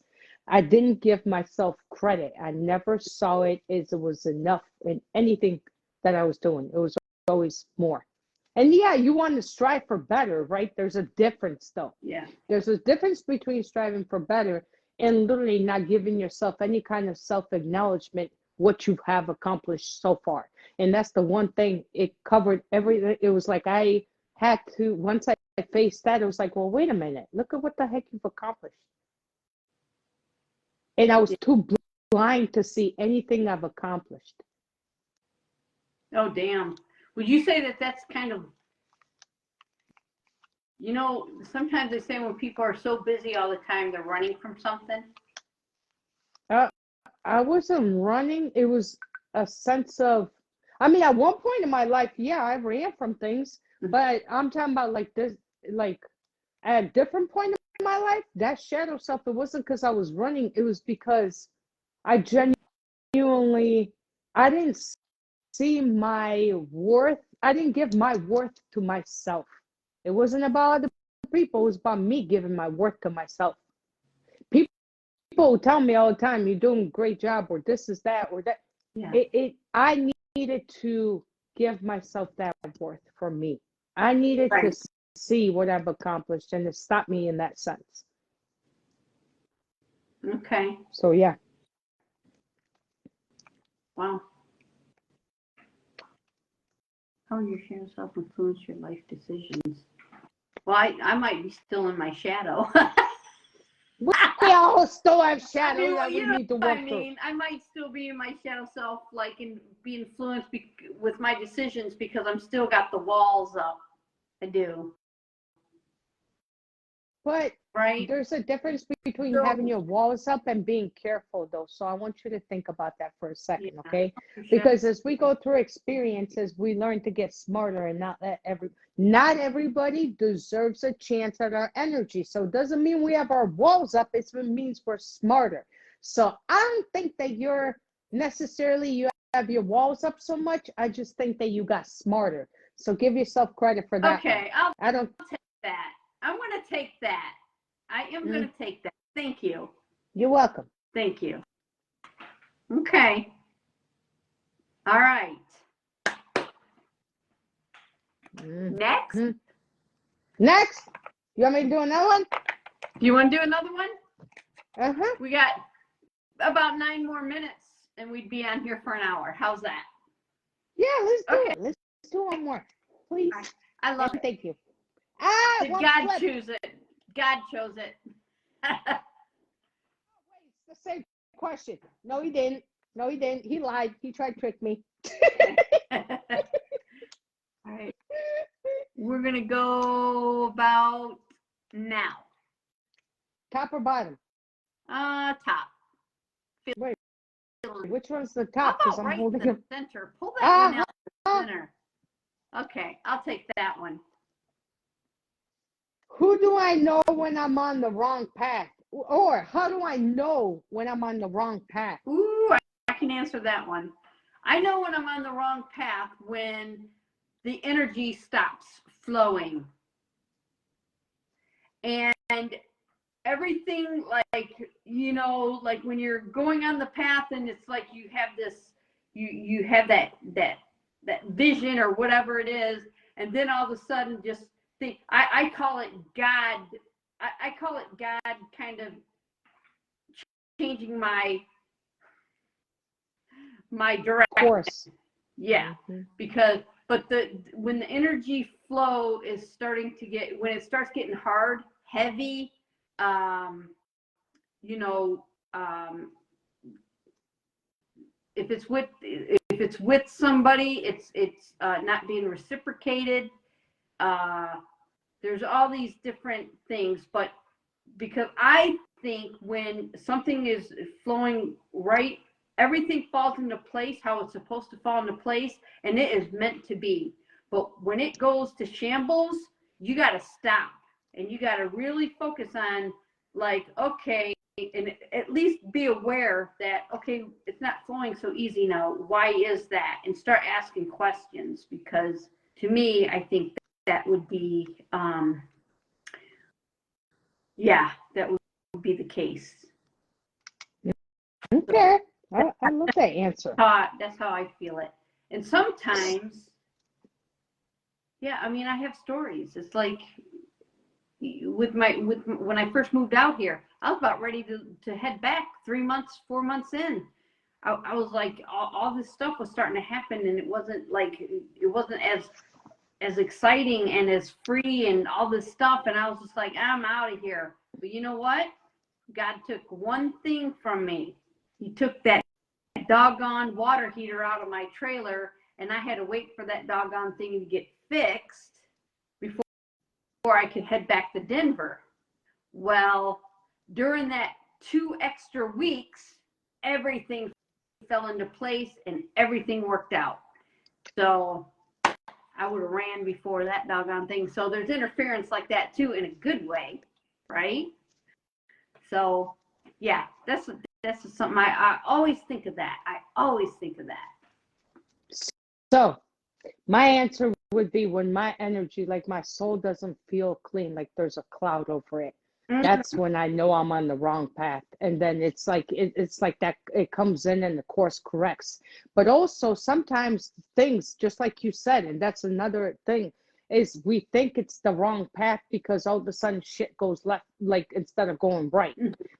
I didn't give myself credit. I never saw it as it was enough in anything that I was doing. It was always more. And yeah, you want to strive for better, right? There's a difference, though. Yeah. There's a difference between striving for better and literally not giving yourself any kind of self-acknowledgement what you have accomplished so far. And that's the one thing, it covered everything. It was like I had to, once I faced that, it was like, well, wait a minute, look at what the heck you've accomplished. And I was too blind to see anything I've accomplished. Oh, damn. Would you say that that's kind of, sometimes they say when people are so busy all the time, they're running from something? I wasn't running. It was a sense of, I mean, at one point in my life, yeah, I ran from things, but I'm talking about like this, like at a different point in my life, that shadow self, it wasn't because I was running. It was because I genuinely, I didn't see my worth. I didn't give my worth to myself. It wasn't about other people. It was about me giving my worth to myself. People tell me all the time, you're doing a great job, or this is that, or that. Yeah. I needed to give myself that worth for me. I needed to see what I've accomplished, and it stopped me in that sense. Okay. So yeah. Wow. How your shadow self influence your life decisions? Well, I might be still in my shadow. We all still have shadows. I mean, that we need to work through. I might still be in my shadow self, like, and be influenced with my decisions because I'm still got the walls up. I do. But right? There's a difference between having your walls up and being careful, though. So I want you to think about that for a second, okay? Sure. Because as we go through experiences, we learn to get smarter, and not everybody deserves a chance at our energy. So it doesn't mean we have our walls up. It means we're smarter. So I don't think that you have your walls up so much. I just think that you got smarter. So give yourself credit for that. Okay, I'll take that. I'm going to take that. I am going to take that. Thank you. You're welcome. Thank you. Okay. All right. Next. Next. You want me to do another one? Do you want to do another one? Uh-huh. We got about 9 more minutes and we'd be on here for an hour. How's that? Yeah, let's do it. Let's do one more, please. I love and it. Thank you. Did God choose it? God chose it. Wait, it's the same question. No, he didn't. No, he didn't. He lied. He tried to trick me. All right. We're going to go about now. Top or bottom? Top. Wait, which one's the How top? Because about I'm right holding in the him. center? Pull that one out of the center. Okay, I'll take that one. Who do I know when I'm on the wrong path? Or how do I know when I'm on the wrong path? Ooh, I can answer that one. I know when I'm on the wrong path when the energy stops flowing. And everything, like, you know, like when you're going on the path and it's like you have this, you have that vision or whatever it is, and then all of a sudden just think, I call it God, I call it God kind of changing my direction. Course. Yeah, because when the energy flow is starting to get, when it starts getting hard, heavy, you know, if it's with somebody, it's not being reciprocated. There's all these different things, but because I think when something is flowing right, everything falls into place how it's supposed to fall into place, and it is meant to be. But when it goes to shambles, you got to stop and you got to really focus on, like, okay, and at least be aware that, okay, it's not flowing so easy now. Why is that? And start asking questions, because to me, I think that would be, yeah, that would be the case. Okay, I love that answer. That's how I feel it. And sometimes, yeah, I mean, I have stories. It's like when I first moved out here, I was about ready to head back 3 months, 4 months in. I was like, all this stuff was starting to happen, and it wasn't as exciting and as free and all this stuff. And I was just like, I'm out of here. But you know what? God took one thing from me. He took that doggone water heater out of my trailer, and I had to wait for that doggone thing to get fixed before I could head back to Denver. Well, during that 2 extra weeks, everything fell into place and everything worked out. So I would have ran before that doggone thing. So there's interference like that too, in a good way, right? So yeah, that's just something I always think of that. I always think of that. So my answer would be when my energy, like my soul doesn't feel clean, like there's a cloud over it. That's when I know I'm on the wrong path. And then it's like it's like that, it comes in and the course corrects. But also sometimes things, just like you said, and that's another thing, is we think it's the wrong path because all of a sudden shit goes left, like instead of going right.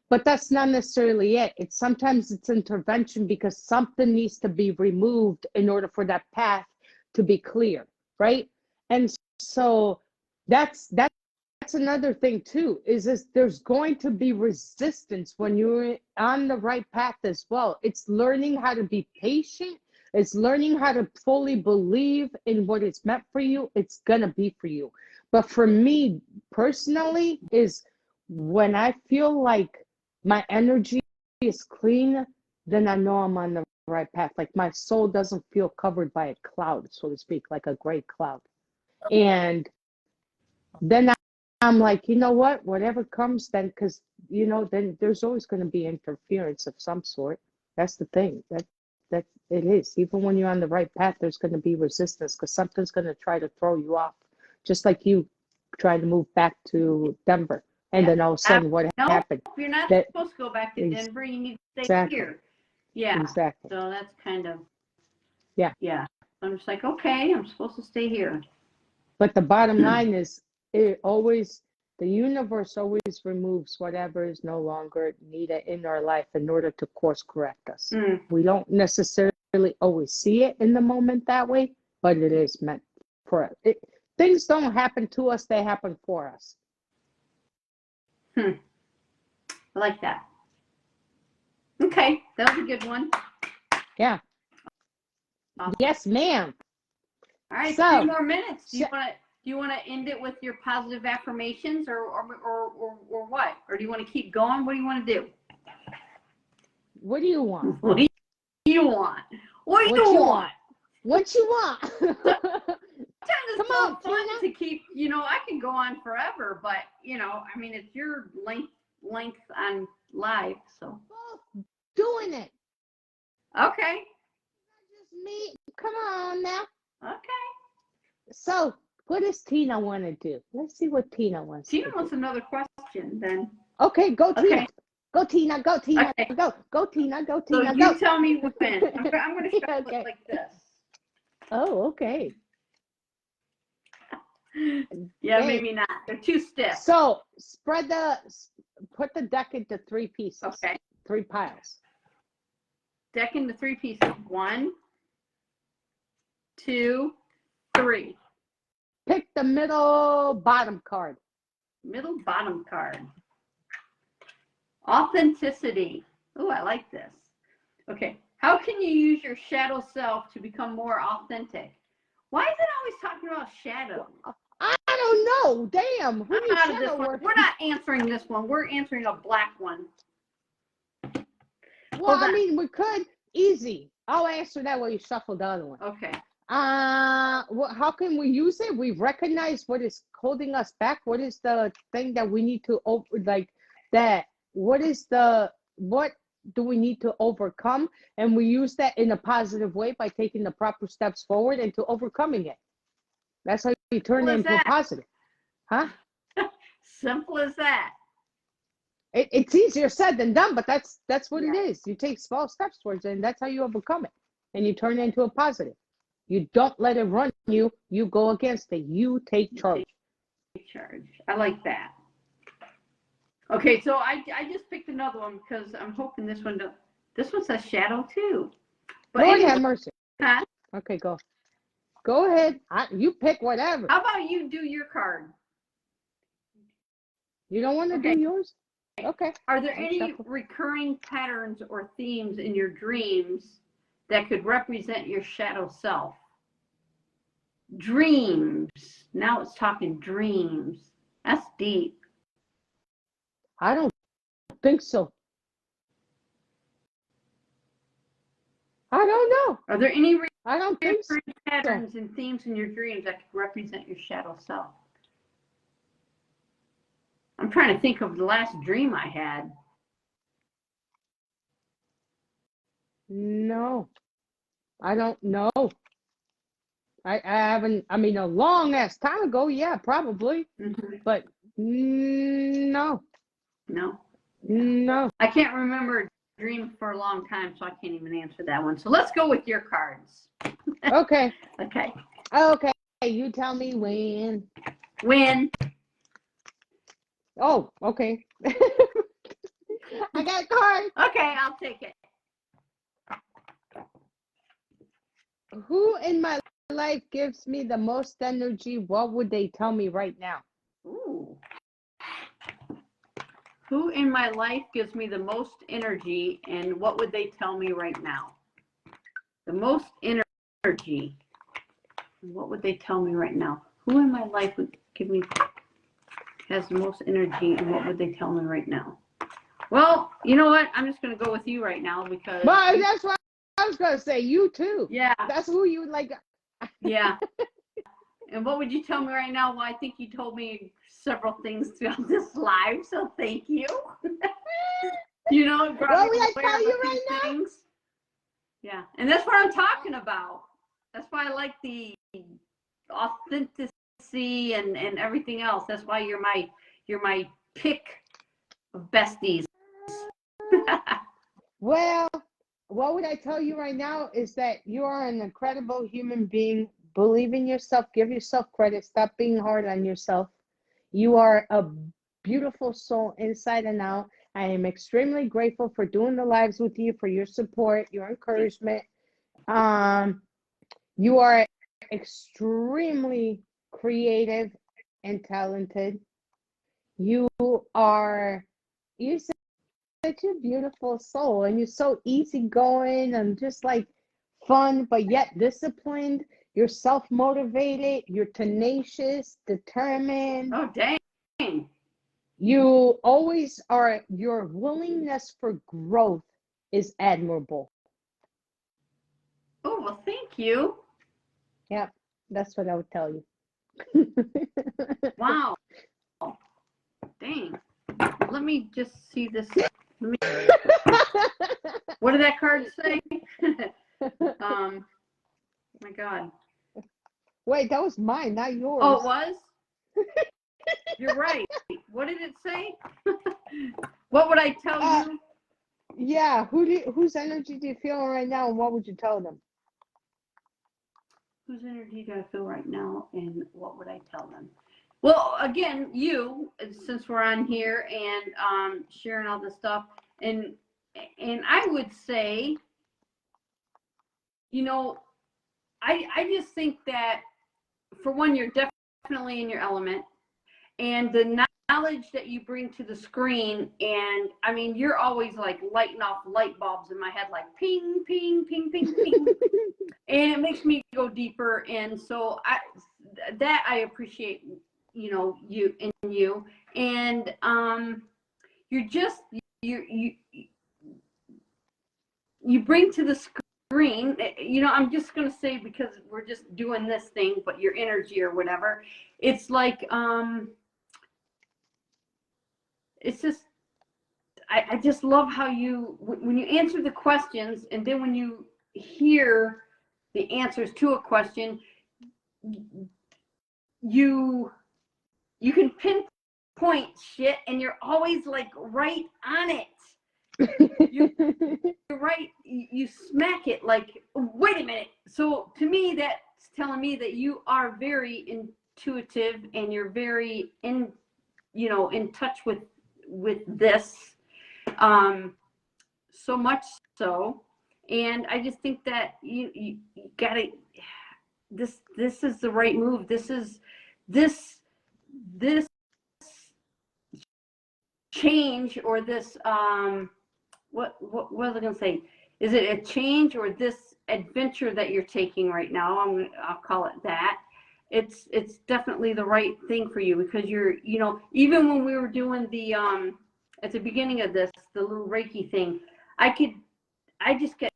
But that's not necessarily it. It's sometimes it's intervention because something needs to be removed in order for that path to be clear, right? And so that's another thing too, is there's going to be resistance when you're on the right path as well. It's learning how to be patient. It's learning how to fully believe in what it's meant for you. It's gonna be for you. But for me personally, is when I feel like my energy is clean, then I know I'm on the right path. Like my soul doesn't feel covered by a cloud, so to speak, like a gray cloud. And then I'm like, you know what, whatever comes then, because, you know, then there's always going to be interference of some sort. That's the thing. That it is. Even when you're on the right path, there's going to be resistance because something's going to try to throw you off. Just like you trying to move back to Denver. And then all of a sudden, what happened? You're not supposed to go back to Denver. You need to stay here. Yeah. Exactly. So that's kind of, yeah. I'm just like, okay, I'm supposed to stay here. But the bottom line is, it always, The universe always removes whatever is no longer needed in our life in order to course correct us. We don't necessarily always see it in the moment that way, but it is meant for it. Things don't happen to us, they happen for us. I like that. Okay, that was a good one. Yeah. Awesome. Yes, ma'am. All right, So, 2 more minutes. Do you want to end it with your positive affirmations, or what? Or do you want to keep going? What do you want to do? What do you want? What do you want? What do you want? What you want? Sometimes it's Come so on, fun Tina. to keep. I can go on forever, but I mean, it's your length on live, so. Doing it. Okay. Just me. Come on now. Okay. So, what does Tina want to do? Let's see what Tina wants to do. Tina wants another question then. Okay, go Tina. Okay. Go Tina, go Tina, Okay. go Tina, go So Tina, you go. tell me when. I'm going to start Okay. like this. Oh, okay. Yeah, Okay. maybe not. They're too stiff. So, put the deck into 3 pieces. Okay. 3 piles. Deck into 3 pieces. 1, 2, 3. Pick the middle bottom card. Middle bottom card. Authenticity. Oh, I like this. Okay. How can you use your shadow self to become more authentic? Why is it always talking about shadow? I don't know. Damn. Who I'm out of this one. We're not answering this one. We're answering a black one. Well, I mean, we could. Easy. I'll answer that while you shuffle the other one. Okay. How can we use it? We recognize what is holding us back. What is the thing that we need to what do we need to overcome? And we use that in a positive way by taking the proper steps forward into overcoming it. That's how you turn it into a positive. Huh? Simple as that. It's easier said than done, but that's what it is. You take small steps towards it, and that's how you overcome it. And you turn it into a positive. You don't let it run you. You go against it. You take charge. Take charge. I like that. Okay, so I just picked another one because I'm hoping this one says shadow too. But Lord anyway, have mercy. huh? Okay, go. Go ahead. You pick whatever. How about you do your card? You don't want to do yours? Okay. Are there any recurring patterns or themes in your dreams that could represent your shadow self? Dreams. Now it's talking dreams. That's deep. I don't think so. I don't know. Are there any I don't think so. patterns and themes in your dreams that could represent your shadow self? I'm trying to think of the last dream I had. No. I don't know. I haven't, I mean, a long ass time ago, yeah, probably. Mm-hmm. But no. No. No. I can't remember a dream for a long time, so I can't even answer that one. So let's go with your cards. Okay. Okay. Okay. You tell me when. When? Oh, okay. I got a card. Okay, I'll take it. Who in my life gives me the most energy? What would they tell me right now? Ooh. Who in my life gives me the most energy, and what would they tell me right now? The most energy. And what would they tell me right now? Who in my life would has the most energy, and what would they tell me right now? Well, you know what? I'm just going to go with you right now because... Well, that's what I was going to say. You too. Yeah. That's who you like. Yeah. And what would you tell me right now? Well, I think you told me several things throughout this live, so thank you. You know, it brought What me would I aware tell of a you few right now? things. Yeah, and that's what I'm talking about. That's why I like the authenticity and everything else. That's why you're my pick of besties. Well, what would I tell you right now is that you are an incredible human being. Believe in yourself. Give yourself credit. Stop being hard on yourself. You are a beautiful soul inside and out. I am extremely grateful for doing the lives with you, for your support, your encouragement. You are extremely creative and talented. You are you're such a beautiful soul, and you're so easygoing and just like fun, but yet disciplined. You're self-motivated, you're tenacious, determined. Oh, dang. You always are, your willingness for growth is admirable. Oh, well, thank you. Yeah, that's what I would tell you. Wow. Dang. Let me just see this. What did that card say? My God. Wait, that was mine, not yours. Oh, it was? You're right. What did it say? What would I tell you? Yeah, whose energy do you feel right now, and what would you tell them? Whose energy do I feel right now, and what would I tell them? Well, again, you, since we're on here and sharing all this stuff, and I would say, you know, I just think that, for one, you're definitely in your element, and the knowledge that you bring to the screen, and I mean, you're always like lighting off light bulbs in my head, like ping, ping, ping, ping, ping. And it makes me go deeper. And so I appreciate, you know, you. And you're just, you bring to the screen, you know, I'm just going to say, because we're just doing this thing, but your energy or whatever, it's like, it's just, I just love how you, when you answer the questions, and then when you hear the answers to a question, you can pinpoint shit, and you're always like right on it. You're right. You smack it like, wait a minute. So to me, that's telling me that you are very intuitive, and you're very in touch with this. So much so, and I just think that you gotta, this is the right move. This change, or this what was I gonna say? Is it a change, or this adventure that you're taking right now? I'll call it that. It's definitely the right thing for you, because you're, you know, even when we were doing the at the beginning of this, the little Reiki thing, I just get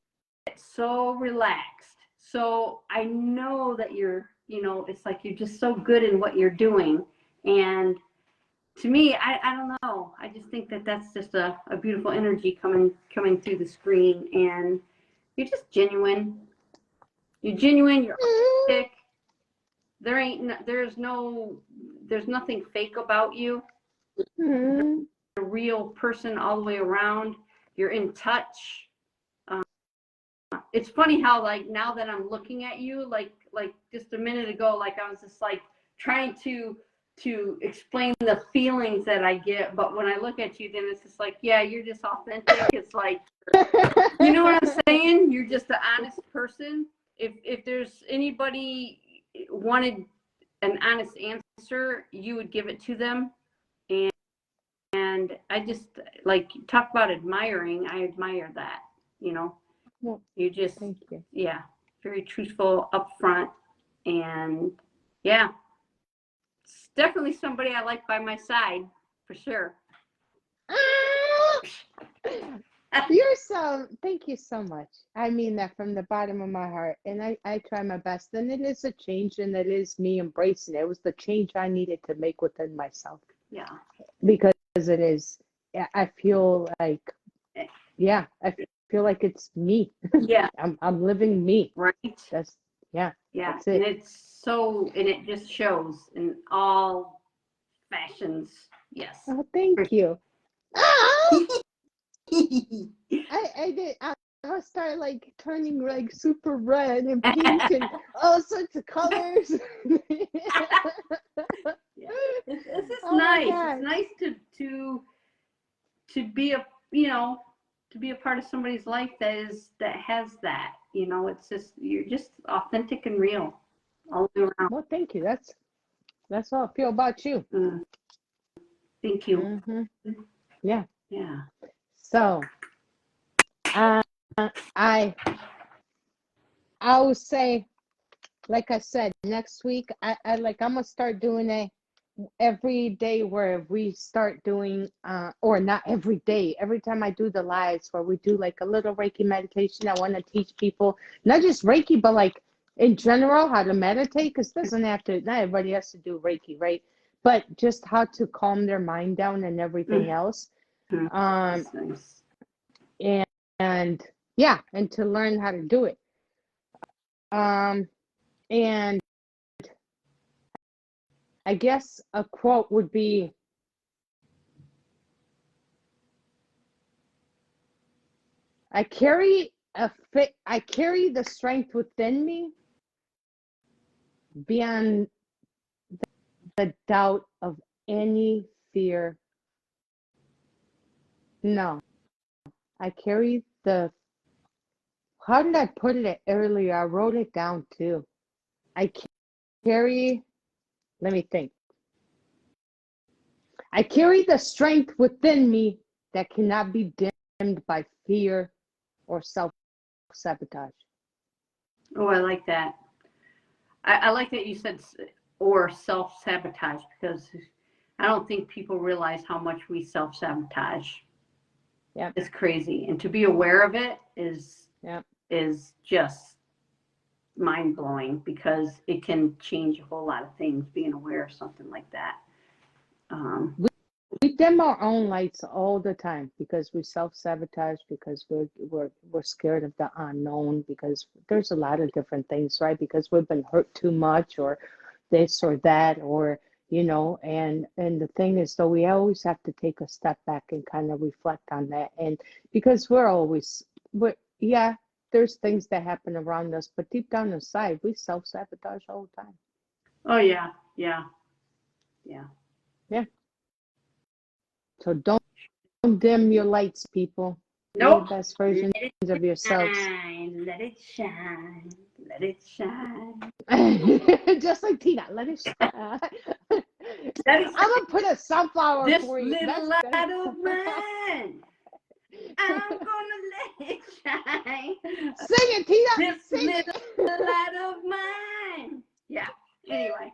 so relaxed. So I know that you're, you know, it's like you're just so good in what you're doing. And to me, I don't know. I just think that that's just a beautiful energy coming through the screen. And you're just genuine. You're genuine. You're authentic. There's nothing fake about you. You're a real person all the way around. You're in touch. It's funny how, like, now that I'm looking at you, like just a minute ago, like I was just like trying to explain the feelings that I get, but when I look at you, then it's just like, yeah, you're just authentic. It's like, you know what I'm saying? You're just an honest person. If there's anybody wanted an honest answer, you would give it to them. And I just, like, talk about admiring. I admire that, you know. Well, you just, thank you. Yeah, very truthful, upfront, and yeah, it's definitely somebody I like by my side, for sure. Thank you so much. I mean that from the bottom of my heart. And I try my best. And it is a change, and it is me embracing it. It was the change I needed to make within myself. Yeah. Because it is, I feel like, yeah, I feel like it's me. Yeah. I'm living me. Right. That's, yeah. Yeah. That's it. And it just shows in all fashions. Yes. Oh, thank you. I started like turning like super red and pink and all sorts of colors. Yeah. It's just Oh my nice. God. It's nice to be a to be a part of somebody's life that has that. It's just you're just authentic and real all the way around. Well, thank you. That's how I feel about you. Thank you. Yeah. Yeah. So, I would say, like I said, next week I'm gonna start doing it every day where we start doing or not every day, every time I do the lives where we do like a little Reiki meditation. I want to teach people not just Reiki, but like in general how to meditate, because not everybody has to do Reiki, right? But just how to calm their mind down and everything else. That's nice. And yeah, and to learn how to do it. And I guess a quote would be, I carry the strength within me beyond the doubt of any fear. No, I carry how did I put it earlier? I wrote it down too. I carry, let me think. I carry the strength within me that cannot be dimmed by fear or self-sabotage. Oh, I like that. I like that you said or self-sabotage, because I don't think people realize how much we self-sabotage. Yeah, It's crazy. And to be aware of it is just mind-blowing, because it can change a whole lot of things, being aware of something like that. we dim our own lights all the time because we self-sabotage, because we're scared of the unknown, because there's a lot of different things, right? Because we've been hurt too much, or this or that, or and the thing is, though, we always have to take a step back and kind of reflect on that. And because there's things that happen around us, but deep down inside we self-sabotage all the time. Oh yeah. So don't dim your lights, people. Nope. Be the best versions of yourselves. Let it shine. Let it shine. Just like Tina, let it shine. Let it I'm gonna put a sunflower This for you. little light of mine, I'm gonna let it shine. Sing it, Tina. This Sing little it. light of mine. Yeah. Anyway.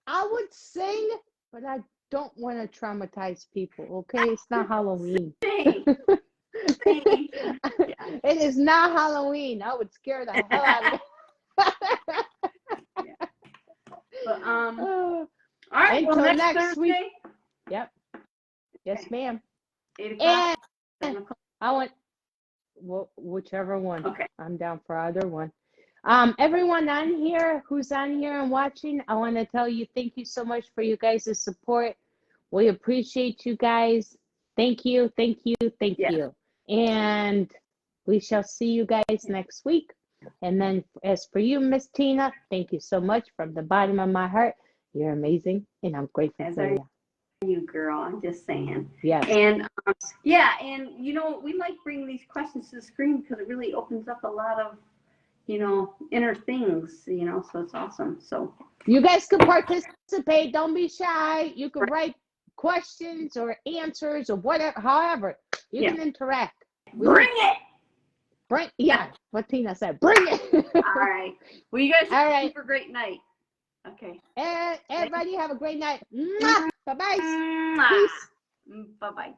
I would sing, but I don't want to traumatize people. Okay, it's not Halloween. Sing. It is not Halloween. I would scare the hell out of it. But all right. Until Well, next Thursday. week. Yep. Yes, ma'am. 8 o'clock. And I want whichever one. Okay. I'm down for either one. Everyone who's on here and watching, I want to tell you thank you so much for you guys' support. We appreciate you guys. Thank you. And we shall see you guys next week. And then as for you, Miss Tina, thank you so much from the bottom of my heart. You're amazing, and I'm grateful for you. You, girl, I'm just saying. Yes. And and we like bringing these questions to the screen because it really opens up a lot of inner things, so it's awesome. So you guys can participate. Don't be shy. You can write questions or answers or whatever, however you can interact. Bring it. What Tina said. Bring it. All right. Well, you guys have a super great night. Okay. And everybody have a great night. Bye-bye. Peace. Bye-bye.